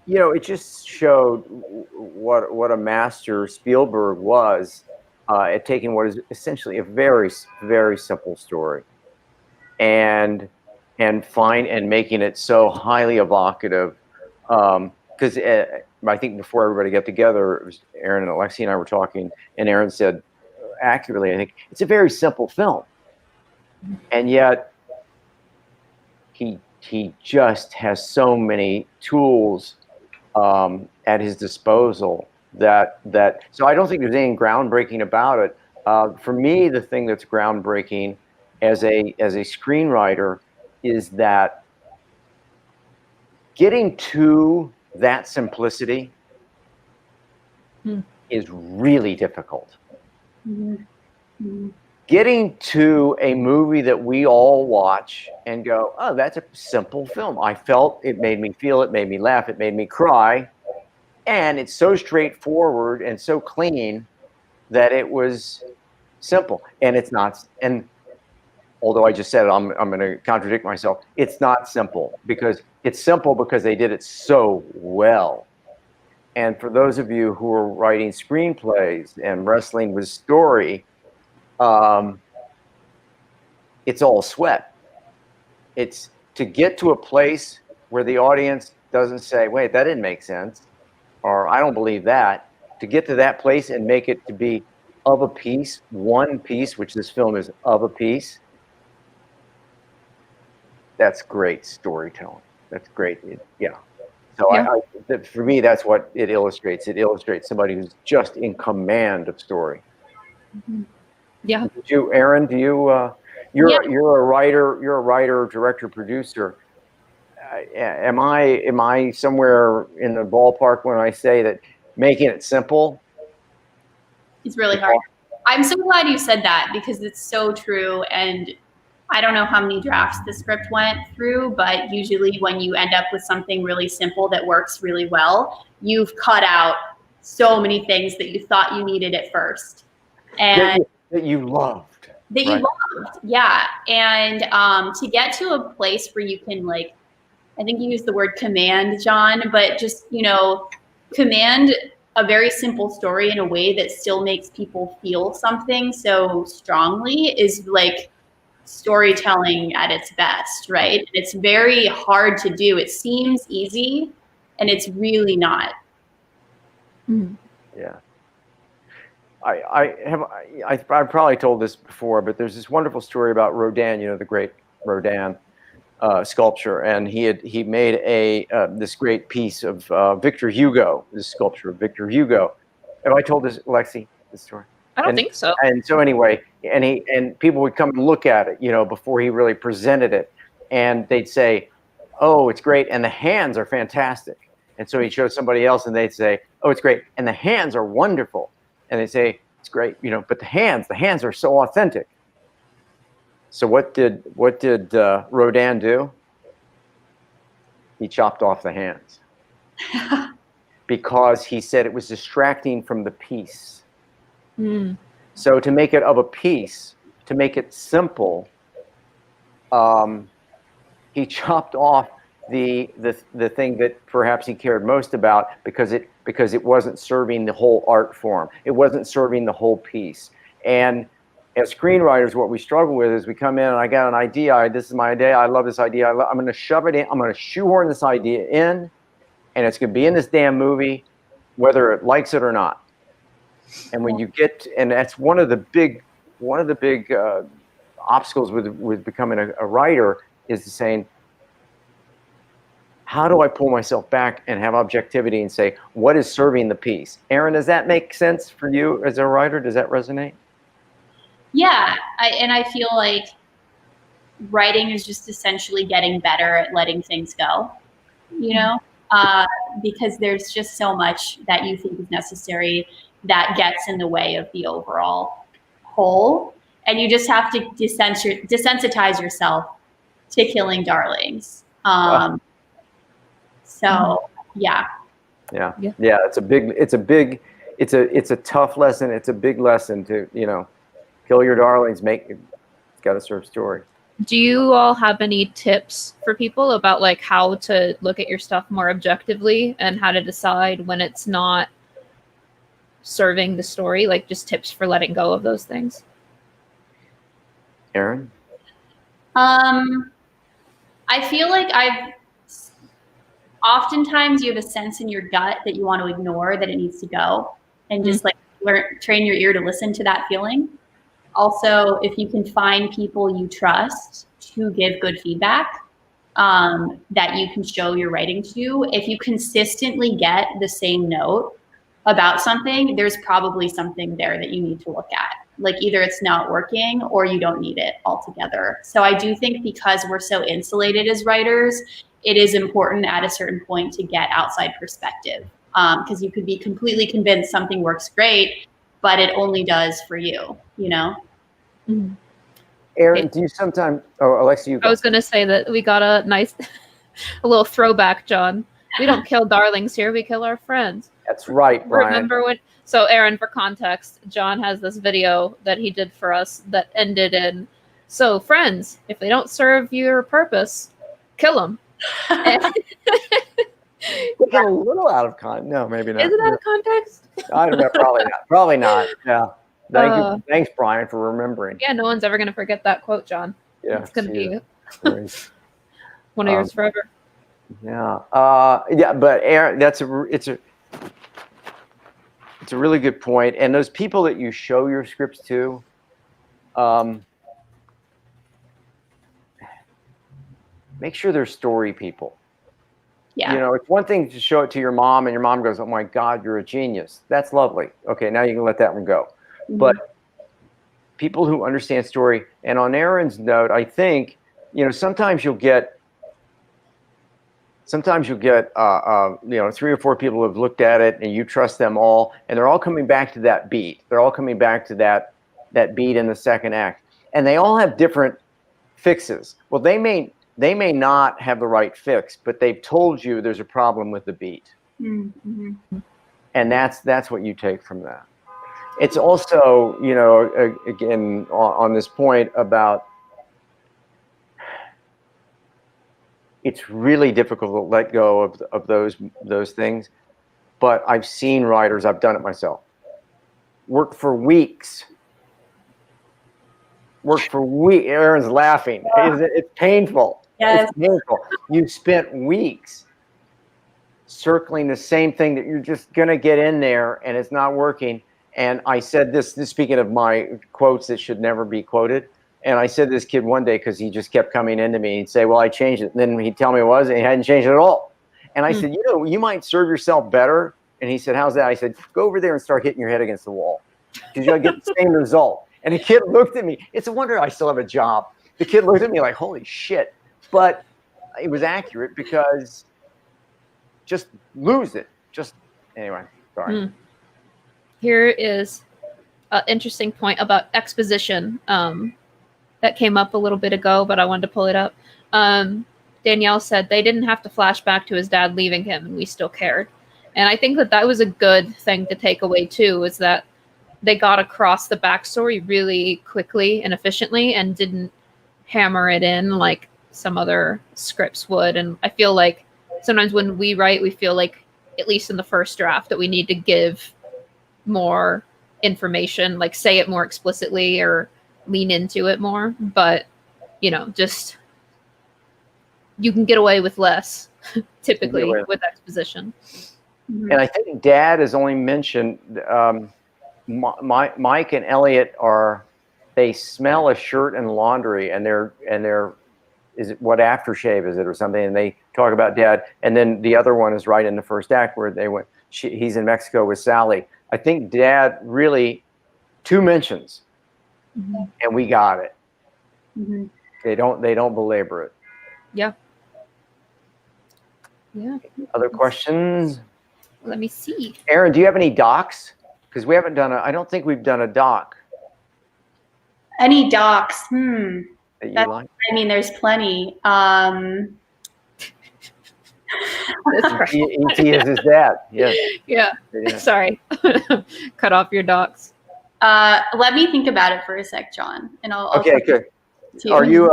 you know, it just showed what a master Spielberg was at taking what is essentially a very, very simple story and making it so highly evocative. Because I think before everybody got together, it was Erin and Alexie and I were talking, and Erin said accurately, I think, it's a very simple film. And yet he just has so many tools at his disposal that so I don't think there's anything groundbreaking about it. For me, the thing that's groundbreaking as a screenwriter is that getting to that simplicity is really difficult. Getting to a movie that we all watch and go, oh, that's a simple film. I felt it, made me feel, it made me laugh, it made me cry. And it's so straightforward and so clean that it was simple. And it's not, and although I just said it, I'm going to contradict myself. It's not simple because it's simple because they did it so well. And for those of you who are writing screenplays and wrestling with story, it's all sweat. It's to get to a place where the audience doesn't say, wait, that didn't make sense, or I don't believe that. To get to that place and make it to be of a piece, one piece, which this film is of a piece, that's great storytelling. That's great. Yeah. So yeah. For me, that's what it illustrates. It illustrates somebody who's just in command of story. Yeah. Did you, Erin? Do you? You're a writer. You're a writer, director, producer. Am I somewhere in the ballpark when I say that making it simple? It's really hard. I'm so glad you said that because it's so true. And I don't know how many drafts the script went through, but usually when you end up with something really simple that works really well, you've cut out so many things that you thought you needed at first. And that you loved. That you loved, yeah. And to get to a place where you can, like, I think you used the word command, John, but just, you know, command a very simple story in a way that still makes people feel something so strongly is like storytelling at its best, right? It's very hard to do. It seems easy, and it's really not. Yeah. I've probably told this before, but there's this wonderful story about Rodin, the great Rodin sculpture, and he made this great piece of Victor Hugo, this sculpture of Victor Hugo. Have I told this, Alexie, this story? I don't think so. And so anyway, and people would come and look at it, before he really presented it, and they'd say, "Oh, it's great," and the hands are fantastic. And so he'd show somebody else, and they'd say, "Oh, it's great," and the hands are wonderful. And they say, "It's great, but the hands are so authentic." So what did Rodin do? He chopped off the hands because he said it was distracting from the piece. Mm. So to make it of a piece, to make it simple, he chopped off the thing that perhaps he cared most about because it wasn't serving the whole art form. It wasn't serving the whole piece. And as screenwriters, what we struggle with is we come in and I got an idea. This is my idea. I love this idea. I'm going to shove it in. I'm going to shoehorn this idea in, and it's going to be in this damn movie, whether it likes it or not. And when you get, and that's one of the big obstacles with becoming a writer is saying, how do I pull myself back and have objectivity and say, what is serving the piece? Erin, does that make sense for you as a writer? Does that resonate? Yeah, I feel like writing is just essentially getting better at letting things go, because there's just so much that you think is necessary that gets in the way of the overall whole. And you just have to desensitize yourself to killing darlings. So yeah. It's a tough lesson. It's a big lesson to, kill your darlings, it's got to serve story. Do you all have any tips for people about like how to look at your stuff more objectively and how to decide when it's not serving the story? Like just tips for letting go of those things. Erin? I feel like oftentimes you have a sense in your gut that you want to ignore that it needs to go, and just train your ear to listen to that feeling. Also, if you can find people you trust to give good feedback that you can show your writing to, if you consistently get the same note about something, there's probably something there that you need to look at. Like either it's not working or you don't need it altogether. So I do think because we're so insulated as writers, it is important at a certain point to get outside perspective, because you could be completely convinced something works great, but it only does for you, Mm-hmm. Erin, do you sometimes? Oh, Alexie, you go. I was going to say that we got a little throwback, John. We don't kill darlings here; we kill our friends. That's right, Brian. Remember when? So, Erin, for context, John has this video that he did for us that ended in, "So, friends, if they don't serve your purpose, kill them." A little out of context. No, maybe not. Is it out of context? I don't know. Probably not. Probably not. Yeah. Thank you. Thanks, Brian, for remembering. Yeah, no one's ever going to forget that quote, John. Yeah, it's going to be one of yours forever. Yeah. But Erin, it's a really good point. And those people that you show your scripts to, make sure they're story people. Yeah. It's one thing to show it to your mom and your mom goes, "Oh my God, you're a genius." That's lovely. Okay, now you can let that one go. Mm-hmm. But people who understand story, and on Erin's note, I think, sometimes you'll get 3 or 4 people who have looked at it and you trust them all, and they're all coming back to that beat. They're all coming back to that beat in the second act. And they all have different fixes. Well, they may not have the right fix, but they've told you there's a problem with the beat. Mm-hmm. And that's what you take from that. It's also, again, on this point about, it's really difficult to let go of those things. But I've seen writers, I've done it myself, work for weeks. Erin's laughing. It's painful. Yes. It's painful. You spent weeks circling the same thing that you're just going to get in there and it's not working. And I said this speaking of my quotes that should never be quoted. And I said to this kid one day, because he just kept coming into me, he'd say, well, I changed it. And then he'd tell me it was, and he hadn't changed it at all. And I said, you might serve yourself better. And he said, how's that? I said, go over there and start hitting your head against the wall, because you'll get the same result. And the kid looked at me. It's a wonder I still have a job. The kid looked at me like, holy shit. But it was accurate, because just lose it. Just, anyway, sorry. Here is an interesting point about exposition that came up a little bit ago, but I wanted to pull it up. Danielle said they didn't have to flash back to his dad leaving him, and we still cared. And I think that was a good thing to take away too, is that they got across the backstory really quickly and efficiently and didn't hammer it in like some other scripts would. And I feel like sometimes when we write, we feel like, at least in the first draft, that we need to give more information, like say it more explicitly or lean into it more. But, just you can get away with less typically with exposition. And I think Dad has only mentioned Mike and Elliott they smell a shirt and laundry, and they're is it what aftershave is it or something, and they talk about Dad. And then the other one is right in the first act where he's in Mexico with Sally. I think Dad really 2 mentions, and we got it. They don't belabor it. Yeah. Other questions? Let me see. Erin, do you have any docs? Because we haven't I don't think we've done a doc. Any docs? That you like? I mean, there's plenty. E.T. is his dad. Yes. Yeah. Sorry. Cut off your docs. Let me think about it for a sec, John, and I'll okay, good. Are you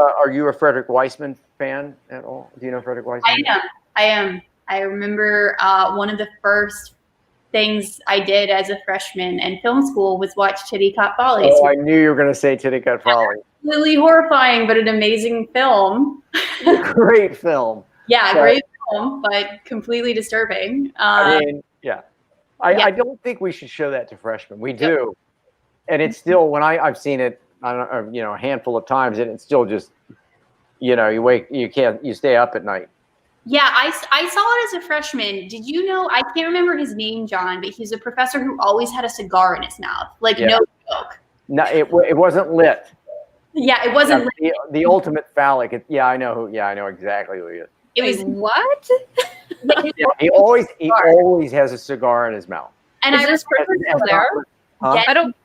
a Frederick Weissman fan at all? Do you know Frederick Weissman? I am. I remember one of the first things I did as a freshman in film school was watch Tittycut Follies. Oh, I knew you were going to say Tittycut Follies. Really horrifying, but an amazing film. Great film. Yeah, great film, but completely disturbing. I mean, yeah. I don't think we should show that to freshmen. We do. And it's still, when I've seen it, a handful of times, and it's still just, you stay up at night. Yeah, I saw it as a freshman. Did you know, I can't remember his name, John, but he's a professor who always had a cigar in his mouth. Like, no joke. No, it wasn't lit. Yeah, it wasn't lit. The ultimate phallic. I know exactly who he is. It was what? Yeah, he always has a cigar in his mouth. And is this person still there? I don't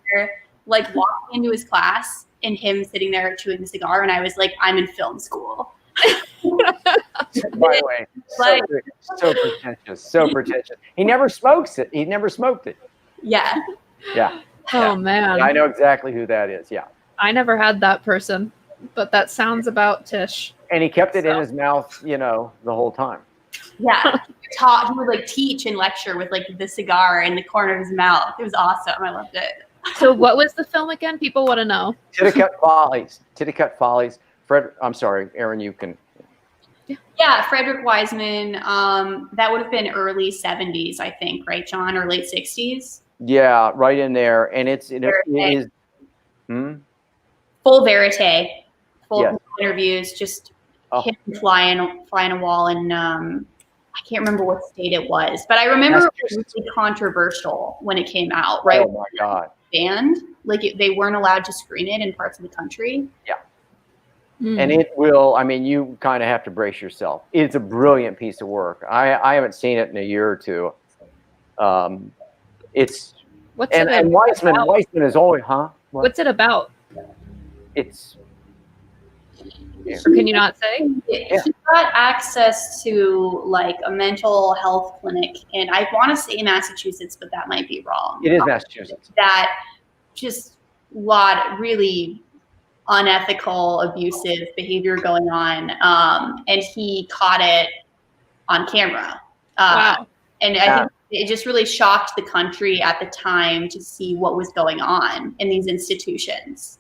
like walking into his class and him sitting there chewing the cigar, and I was like, I'm in film school. By the way, so pretentious, so pretentious. He never smokes it. He never smoked it. Yeah. Yeah. Oh man. Yeah, I know exactly who that is. Yeah. I never had that person, but that sounds about Tish. And he kept it in his mouth, the whole time. Yeah. He would like teach and lecture with like the cigar in the corner of his mouth. It was awesome. I loved it. So what was the film again? People want to know. Tittycut Follies. Tittycut Follies. I'm sorry, Erin, you can. Yeah, Frederick Weissman. That would have been early 70s, I think, right, John, or late 60s? Yeah, right in there. And it is. Full verite. Full interviews, just him flying a wall, and I can't remember what state it was, but I remember it was really controversial when it came out, right? Oh my God. Banned, they weren't allowed to screen it in parts of the country. Yeah. And it will, you kind of have to brace yourself. It's a brilliant piece of work. I haven't seen it in a year or two. It's and Weissman is always, What's it about? It's. Or can you not say? He got access to like a mental health clinic, and I want to say Massachusetts, but that might be wrong. It is Massachusetts. That just really unethical, abusive behavior going on, and he caught it on camera. Wow. And I think it just really shocked the country at the time to see what was going on in these institutions.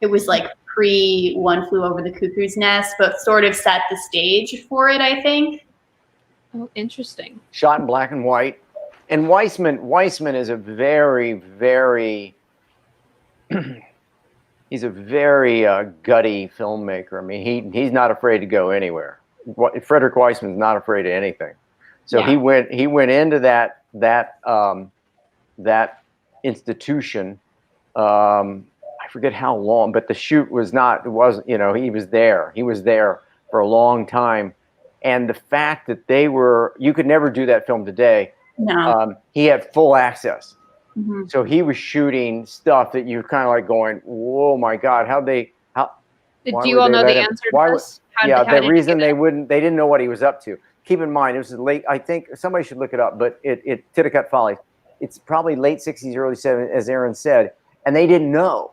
It was like pre-One Flew Over the Cuckoo's Nest, but sort of set the stage for it, I think. Oh, interesting. Shot in black and white. And Weissman is a very, very he's a very gutty filmmaker. I mean, he's not afraid to go anywhere. Frederick Weissman's not afraid of anything. So he went into that institution. I forget how long, but the shoot wasn't, you know, he was there for a long time. And the fact that you could never do that film today. No. He had full access. Mm-hmm. So he was shooting stuff that you're kind of like going, whoa, my God, do you all know the answer to this? The reason they didn't know what he was up to. Keep in mind, it was late, I think somebody should look it up, but Titicut Follies, it's probably late 60s, early 70s, as Erin said, and they didn't know.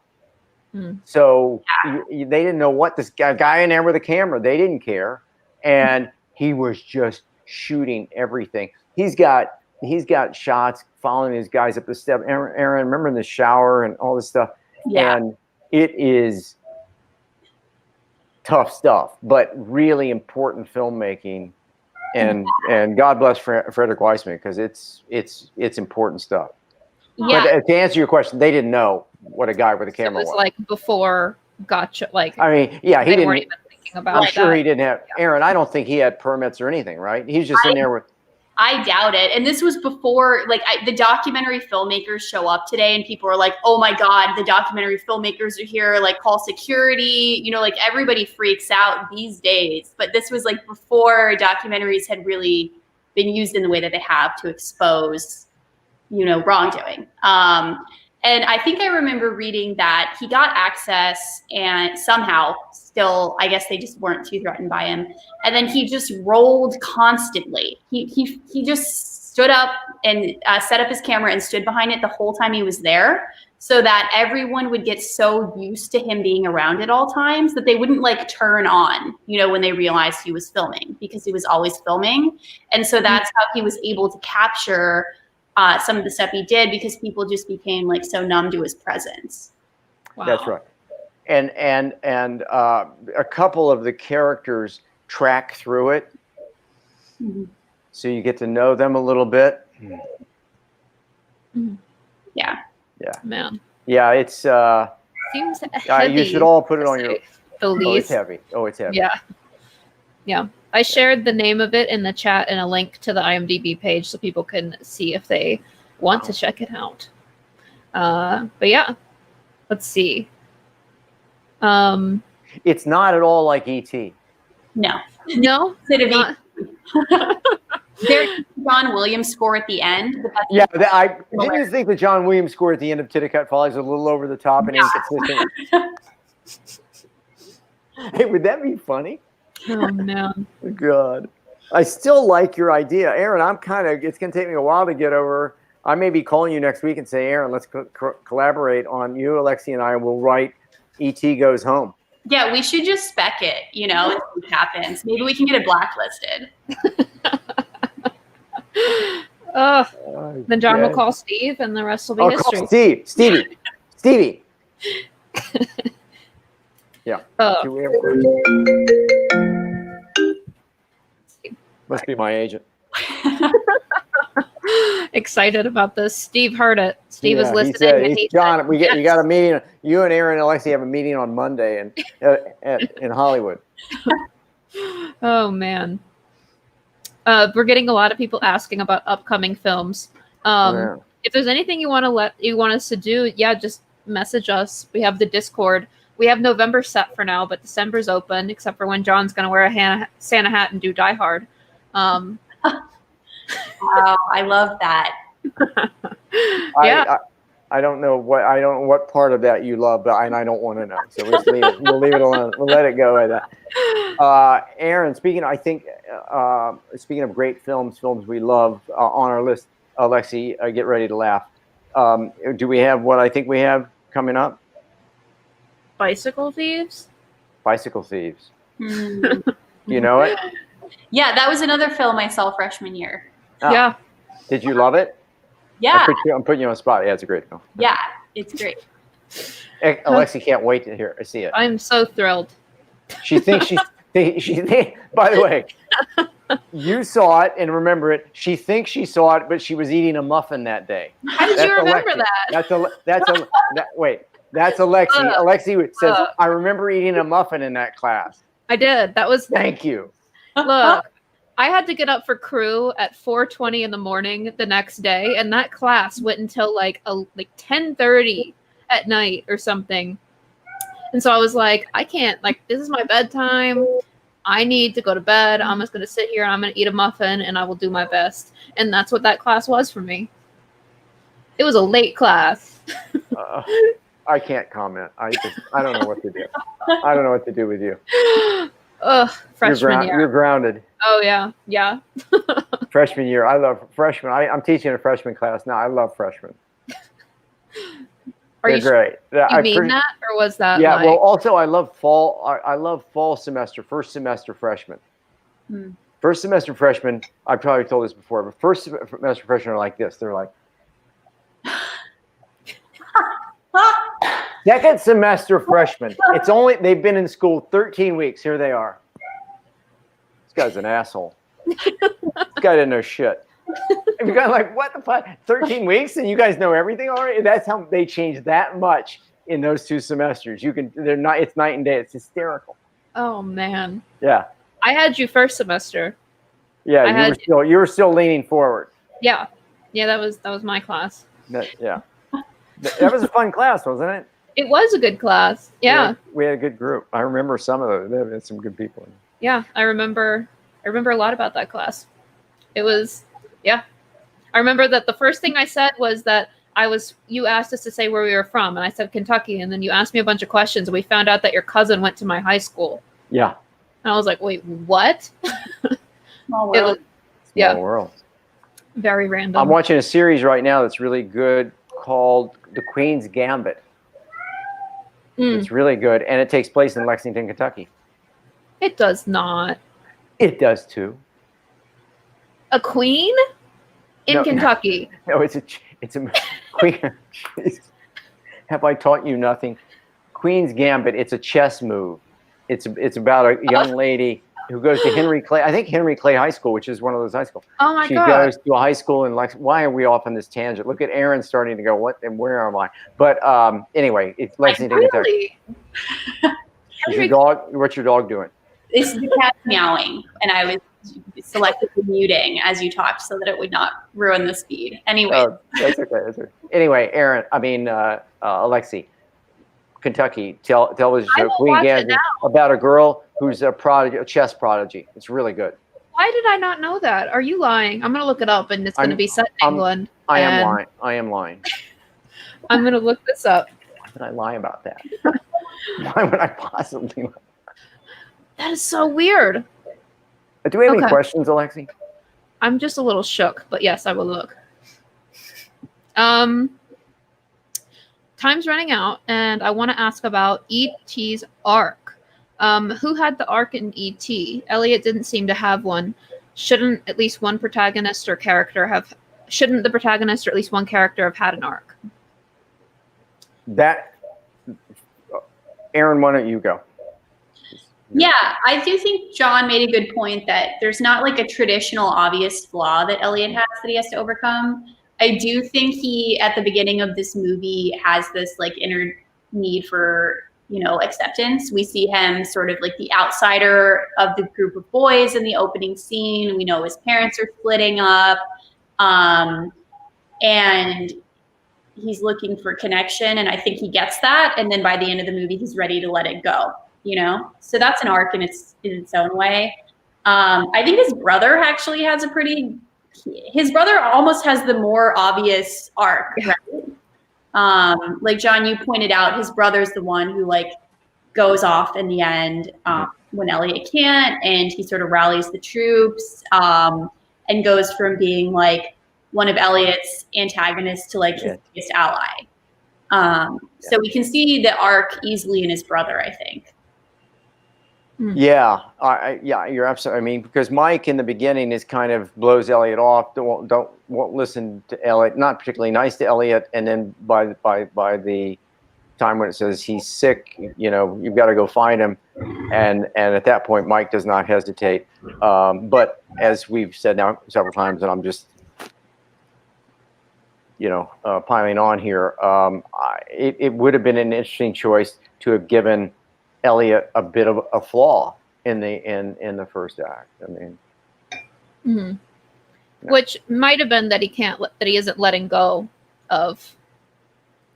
So they didn't know what this guy in there with a camera, they didn't care. And he was just shooting everything. He's got shots following these guys up the step. Erin, remember in the shower and all this stuff? Yeah. And it is tough stuff, but really important filmmaking. And God bless Frederick Weissman, because it's important stuff. Yeah. But to answer your question, they didn't know what a guy with a camera was. Like before Gotcha. Like, I mean, yeah, he weren't even thinking about I'm that. sure he didn't have. Erin, I don't think he had permits or anything, right? He's just in there with. I doubt it. And this was before, like, the documentary filmmakers show up today and people are like, oh my God, the documentary filmmakers are here, like, call security. You know, like, everybody freaks out these days. But this was, like, before documentaries had really been used in the way that they have to expose, you know, wrongdoing. And I think I remember reading that he got access and somehow still, I guess they just weren't too threatened by him. And then he just rolled constantly. He just stood up and set up his camera and stood behind it the whole time he was there, so that everyone would get so used to him being around at all times that they wouldn't, like, turn on, you know, when they realized he was filming, because he was always filming. And so that's how he was able to capture some of the stuff he did, because people just became, like, so numb to his presence. Wow. That's right. And a couple of the characters track through it, so you get to know them a little bit. Yeah. Yeah. Man. Yeah, it's seems heavy. you should all put it on your. The least. Oh, it's heavy. Oh, it's heavy. Yeah. Yeah. I shared the name of it in the chat and a link to the IMDb page so people can see if they want to check it out. But yeah, let's see. It's not at all like E.T. No. No? There's John Williams score at the end. But Yeah, I didn't think the John Williams score at the end of Titicut Follies was a little over the top and inconsistent. Hey, would that be funny? Oh, man. God. I still like your idea. Erin, it's going to take me a while to get over. I may be calling you next week and say, Erin, let's collaborate on you, Alexie, and I will write E.T. Goes Home. Yeah, we should just spec it, you know, and see what happens. Maybe we can get it blacklisted. Then John will call Steve and the rest will be history. Call Stevie. Yeah. Must be my agent. Excited about this. Steve heard it. Steve is listening. John, you got a meeting. You and Erin and Alexie have a meeting on Monday in Hollywood. Oh man. We're getting a lot of people asking about upcoming films. If there's anything you want us to do, just message us. We have the Discord. We have November set for now, but December's open, except for when John's going to wear a Santa hat and do Die Hard. Wow, I love that. I don't know what part of that you love, but I don't want to know. So we'll leave it alone. We'll let it go at that. Erin, speaking of great films we love on our list, Alexie, get ready to laugh. Do we have what I think we have coming up? Bicycle Thieves. You know it? Yeah, that was another film I saw freshman year. Oh. Yeah. Did you love it? Yeah. I'm putting you on the spot. Yeah, it's a great film. Yeah, it's great. Alexie can't wait to see it. I'm so thrilled. She thinks by the way, You saw it and remember it. She thinks she saw it, but she was eating a muffin that day. How did you remember that? Wait. That's Alexie. Alexie says, Look. I remember eating a muffin in that class. I did. That was. Thank you. Look, I had to get up for crew at 4:20 in the morning the next day, and that class went until like 10:30 at night or something. And so I was like, I can't. Like, this is my bedtime. I need to go to bed. I'm just going to sit here and I'm going to eat a muffin, and I will do my best. And that's what that class was for me. It was a late class. I can't comment. I don't know what to do. I don't know what to do with you. Ugh, freshman year. You're grounded. Oh, yeah. Yeah. Freshman year. I love freshmen. I'm teaching a freshman class now. I love freshmen. Are They're you great. You mean that, or was that? Yeah. Like... Well, also I love fall. I love fall semester, first semester freshmen. First semester freshmen. I've probably told this before, but first semester freshmen are like this. They're like. Second semester freshmen. They've been in school 13 weeks. Here they are. This guy's an asshole. This guy didn't know shit. And you guys like, what the fuck? 13 weeks and you guys know everything already? That's how they changed that much in those 2 semesters. It's night and day. It's hysterical. Oh man. Yeah. I had you first semester. Yeah, you were still leaning forward. Yeah. Yeah, that was my class. Yeah. That was a fun class, wasn't it? It was a good class. Yeah. We had a good group. I remember some of those. There had some good people. Yeah, I remember a lot about that class. It was, yeah. I remember that the first thing I said was that you asked us to say where we were from, and I said Kentucky, and then you asked me a bunch of questions, and we found out that your cousin went to my high school. Yeah. And I was like, wait, what? Small world. Small world. Very random. I'm watching a series right now that's really good called The Queen's Gambit. It's really good, and it takes place in Lexington, Kentucky. It does not. It does too. A queen in Kentucky. No, it's a queen. Have I taught you nothing? Queen's Gambit. It's a chess move. It's about a young lady who goes to Henry Clay. I think Henry Clay High School, which is one of those high schools. Oh my God. She goes to a high school in why are we off on this tangent? Look at Erin starting to go, what and where am I? But anyway, it's Lexington, Kentucky. Is your dog? What's your dog doing? It's the cat meowing, and I was selectively muting as you talked so that it would not ruin the speed. Anyway. Oh, that's okay. That's okay. Anyway, Alexie, Kentucky television show Queen Gambit about a girl who's a prodigy, a chess prodigy. It's really good. Why did I not know that? Are you lying? I'm gonna look it up, and it's gonna be set in England. I am lying. I am lying. I'm gonna look this up. Why would I lie about that? Why would I possibly lie? That is so weird. Do we have any questions, Alexie? I'm just a little shook, but yes, I will look. Time's running out, and I want to ask about E.T.'s arc. Who had the arc in E.T.? Elliott didn't seem to have one. Shouldn't at least one protagonist or character have? Shouldn't the protagonist or at least one character have had an arc? Erin, why don't you go? Yeah, I do think John made a good point that there's not like a traditional obvious flaw that Elliott has that he has to overcome. I do think he, at the beginning of this movie, has this like inner need for, acceptance. We see him sort of like the outsider of the group of boys in the opening scene. We know his parents are splitting up. And he's looking for connection, and I think he gets that. And then by the end of the movie, he's ready to let it go. So that's an arc in its own way. I think his brother actually has his brother almost has the more obvious arc, right? Like John, you pointed out, his brother's the one who like goes off in the end when Elliott can't, and he sort of rallies the troops and goes from being like one of Elliott's antagonists to like his biggest ally. So we can see the arc easily in his brother, I think. Yeah, you're absolutely. I mean, because Mike in the beginning is kind of blows Elliott off. Won't listen to Elliott. Not particularly nice to Elliott, and then by the time when it says he's sick, you've got to go find him. And at that point, Mike does not hesitate. But as we've said now several times, and I'm just, piling on here, it would have been an interesting choice to have given Elliott a bit of a flaw in the first act. I mean, mm-hmm. Which might have been that he isn't letting go of,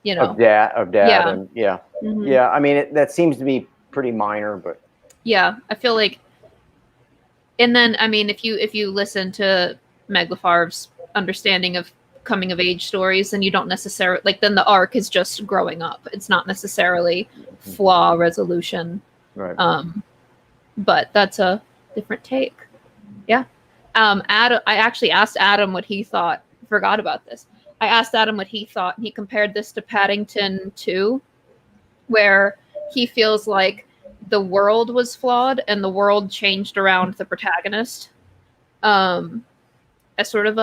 of dad, yeah. And yeah, mm-hmm. yeah. I mean, that seems to be pretty minor, but yeah, I feel like. And then, I mean, if you listen to Meg LaFave's understanding of coming of age stories, then you don't necessarily then the arc is just growing up. It's not necessarily flaw resolution. Right. But that's a different take. Yeah. Adam, I actually asked Adam what he thought. Forgot about this. I asked Adam what he thought, and he compared this to Paddington 2, where he feels like the world was flawed and the world changed around the protagonist. As sort of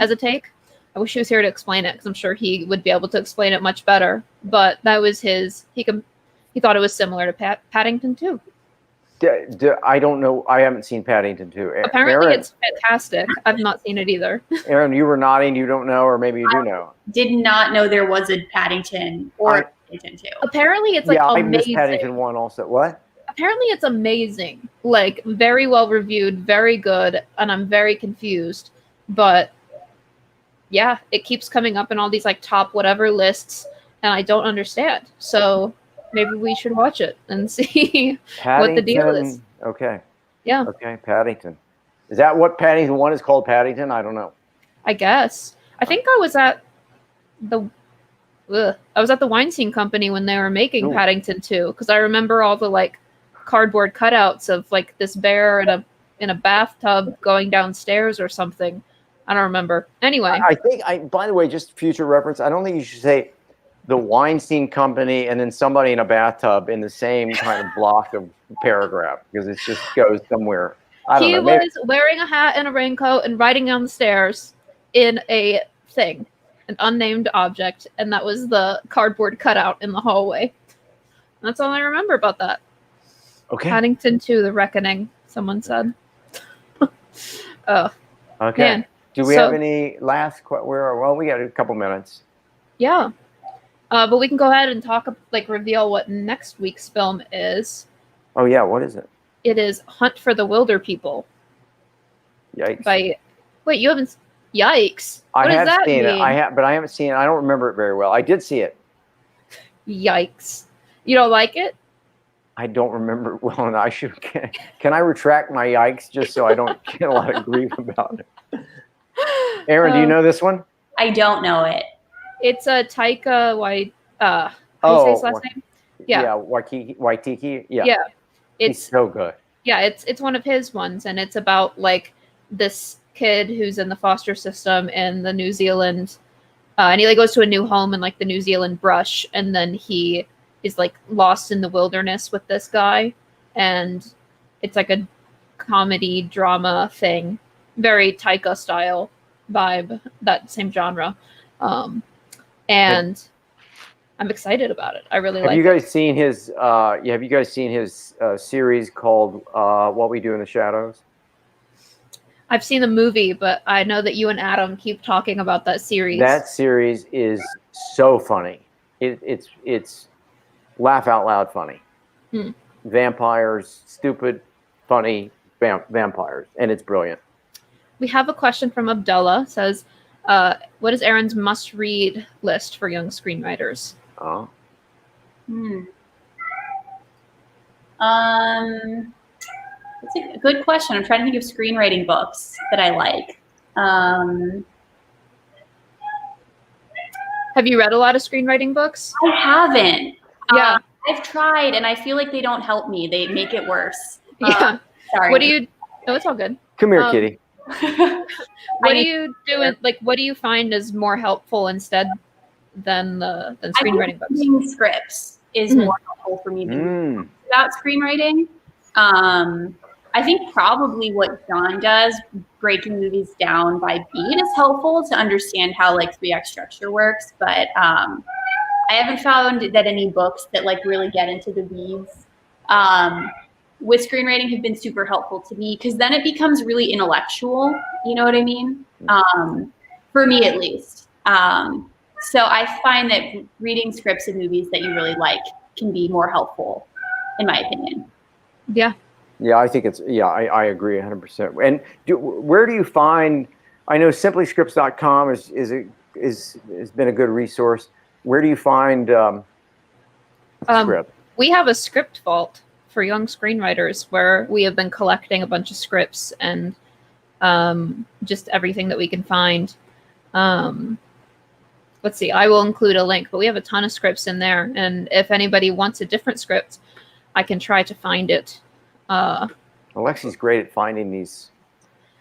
as a take. I wish he was here to explain it, because I'm sure he would be able to explain it much better. But that was he thought it was similar to Paddington 2. I don't know. I haven't seen Paddington 2. Apparently, it's fantastic. I've not seen it either. Erin, you were nodding. You don't know, or maybe you do know. Did not know there was a Paddington or Paddington 2. Apparently, it's amazing. I missed Paddington 1 also. What? Apparently, it's amazing. Very well reviewed, very good, and I'm very confused. But yeah, it keeps coming up in all these top whatever lists, and I don't understand. So maybe we should watch it and see what the deal is. Okay. Yeah. Okay, Paddington. Is that what Paddington 1 is called, Paddington? I don't know. I guess. I think I was at the Weinstein Company when they were making Paddington 2, because I remember all the cardboard cutouts of this bear in a bathtub going downstairs or something. I don't remember. Anyway. I think by the way, just future reference, I don't think you should say the Weinstein Company and then somebody in a bathtub in the same kind of block of paragraph, because it just goes somewhere. I don't know. He was wearing a hat and a raincoat and riding down the stairs in a thing, an unnamed object, and that was the cardboard cutout in the hallway. That's all I remember about that. Okay. Paddington 2, The Reckoning, someone said. Oh. Okay. Man. Do we have any last well, we got a couple minutes. Yeah. But we can go ahead and talk, reveal what next week's film is. Oh, yeah. What is it? It is Hunt for the Wilder People. Yikes. Wait, you haven't... Yikes. What does that mean? I have, but I haven't seen it. I don't remember it very well. I did see it. Yikes. You don't like it? I don't remember it well enough. Can I retract my yikes just so I don't get a lot of grief about it? Erin, do you know this one? I don't know it. It's a Taika how do you say his last name? Yeah. Yeah, Waititi. Yeah. Yeah. He's so good. Yeah, it's one of his ones, and it's about this kid who's in the foster system in the New Zealand, and he goes to a new home in the New Zealand brush, and then he is lost in the wilderness with this guy, and it's a comedy drama thing, very Taika style vibe, that same genre, and I'm excited about it. I really like it. Have you guys seen his? Have you guys seen his series called "What We Do in the Shadows"? I've seen the movie, but I know that you and Adam keep talking about that series. That series is so funny. It's laugh out loud funny. Vampires, stupid, funny vampires, and it's brilliant. We have a question from Abdullah. It says, what is Erin's must-read list for young screenwriters? Oh. That's a good question. I'm trying to think of screenwriting books that I like. Have you read a lot of screenwriting books? I haven't. Yeah. I've tried, and I feel like they don't help me. They make it worse. Yeah. Sorry. What do you... No, it's all good. Come here, kitty. What do you do? What do you find is more helpful instead than screenwriting books? Reading scripts is more helpful for me about screenwriting. I think probably what John does, breaking movies down by beat, is helpful to understand how 3-act structure works. But I haven't found that any books that like really get into the weeds with screenwriting have been super helpful to me, because then it becomes really intellectual. You know what I mean? For me, at least. So I find that reading scripts of movies that you really like can be more helpful, in my opinion. Yeah. Yeah, I think it's, I agree 100%. And where do you find, I know simplyscripts.com has been a good resource. Where do you find script? We have a script vault for young screenwriters where we have been collecting a bunch of scripts and just everything that we can find. Let's see, I will include a link, but we have a ton of scripts in there. And if anybody wants a different script, I can try to find it. Alexie's great at finding these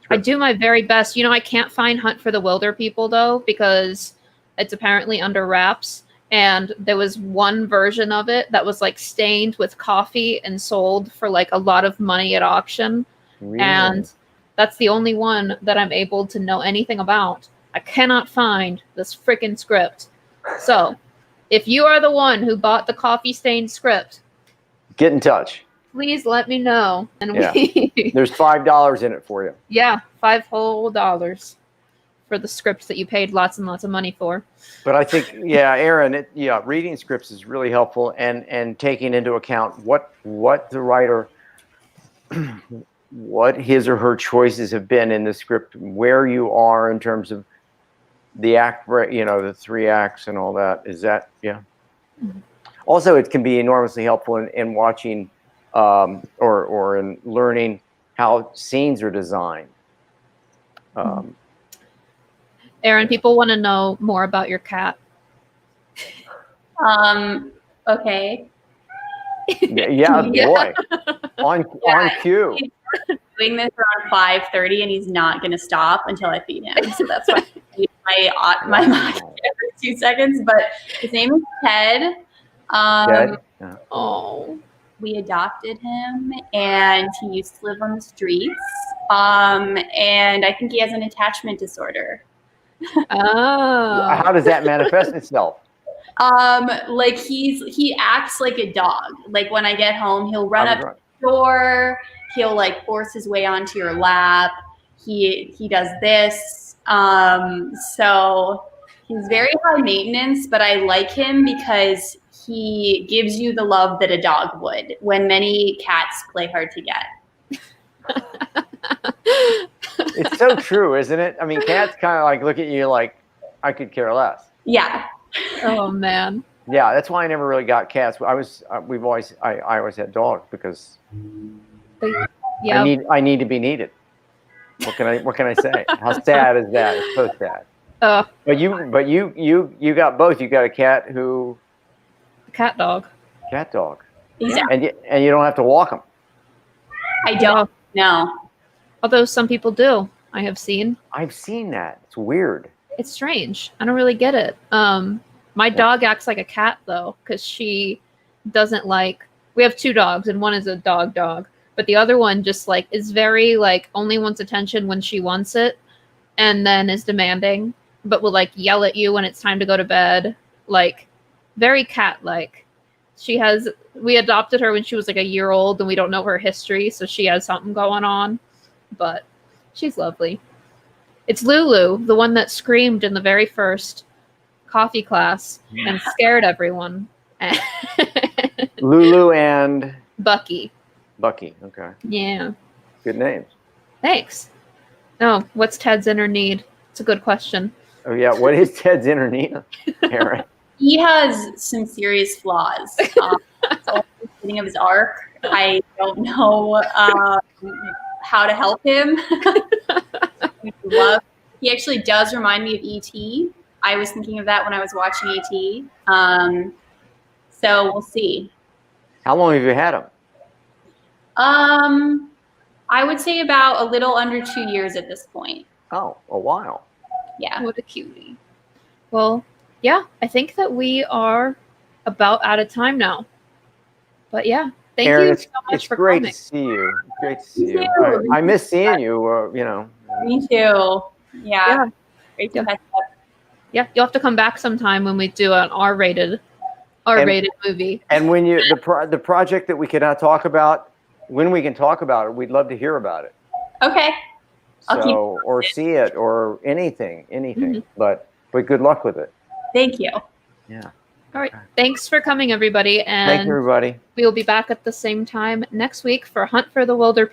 scripts. I do my very best. You know, I can't find Hunt for the Wilder People, though, because it's apparently under wraps. And there was one version of it that was like stained with coffee and sold for like a lot of money at auction. Really? And that's the only one that I'm able to know anything about. I cannot find this freaking script. So if you are the one who bought the coffee stained script, get in touch. Please let me know. And there's $5 in it for you. Yeah, $5 whole for the scripts that you paid lots and lots of money for. But I think, Erin, reading scripts is really helpful, and taking into account what the writer, what his or her choices have been in the script, where you are in terms of the act, the 3 acts and all that. Is that, Mm-hmm. Also, it can be enormously helpful in watching or in learning how scenes are designed. Erin, people want to know more about your cat. Okay. Boy. On cue. He's doing this around 5:30, and he's not going to stop until I feed him. So that's why I need my mic every 2 seconds. But his name is Ted. Oh. We adopted him, and he used to live on the streets. And I think he has an attachment disorder. Oh. How does that manifest itself? Like he acts like a dog. Like when I get home, he'll run up to the door. He'll like force his way onto your lap. He does this. So he's very high maintenance, but I like him because he gives you the love that a dog would, when many cats play hard to get. It's so true, isn't it? I mean, cats kind of like look at you like, I could care less. Yeah. Oh man. Yeah, that's why I never really got cats. I always had dogs because I need to be needed. What can I say? How sad is that? It's so sad. But you got both. You got a cat who. Cat dog. Cat dog. Exactly. And you don't have to walk them. I don't. No. Although some people do. I have seen. I've seen that. It's weird. It's strange. I don't really get it. My dog acts like a cat though, because she doesn't like. We have 2 dogs, and one is a dog, but the other one just like is very like only wants attention when she wants it, and then is demanding, but will like yell at you when it's time to go to bed. Like very cat-like. We adopted her when she was like a year old, and we don't know her history, so she has something going on, but she's lovely. It's Lulu, the one that screamed in the very first coffee class and scared everyone. Lulu and Bucky. Okay. Yeah. Good names. Thanks. Oh, what's Ted's inner need? It's a good question. Oh yeah, what is Ted's inner need, Erin? He has some serious flaws. It's all the beginning of his arc. I don't know how to help him. He actually does remind me of E.T. I was thinking of that when I was watching E.T. So we'll see. How long have you had him? I would say about a little under 2 years at this point. Oh, a while. Yeah. What a cutie. Well, yeah, I think that we are about out of time now. But yeah, thank Erin, you so much for coming. To see you. Great to see you. I miss seeing you. Me too. Yeah. Great to catch up. Yeah, you'll have to come back sometime when we do an R-rated R-rated movie. And when you the project that we cannot talk about, when we can talk about it, we'd love to hear about it. Okay. So, or see it, or anything. Mm-hmm. But good luck with it. Thank you. Yeah. All right. Thanks for coming, everybody. And Thank you, everybody. we will be back at the same time next week for Hunt for the Wilder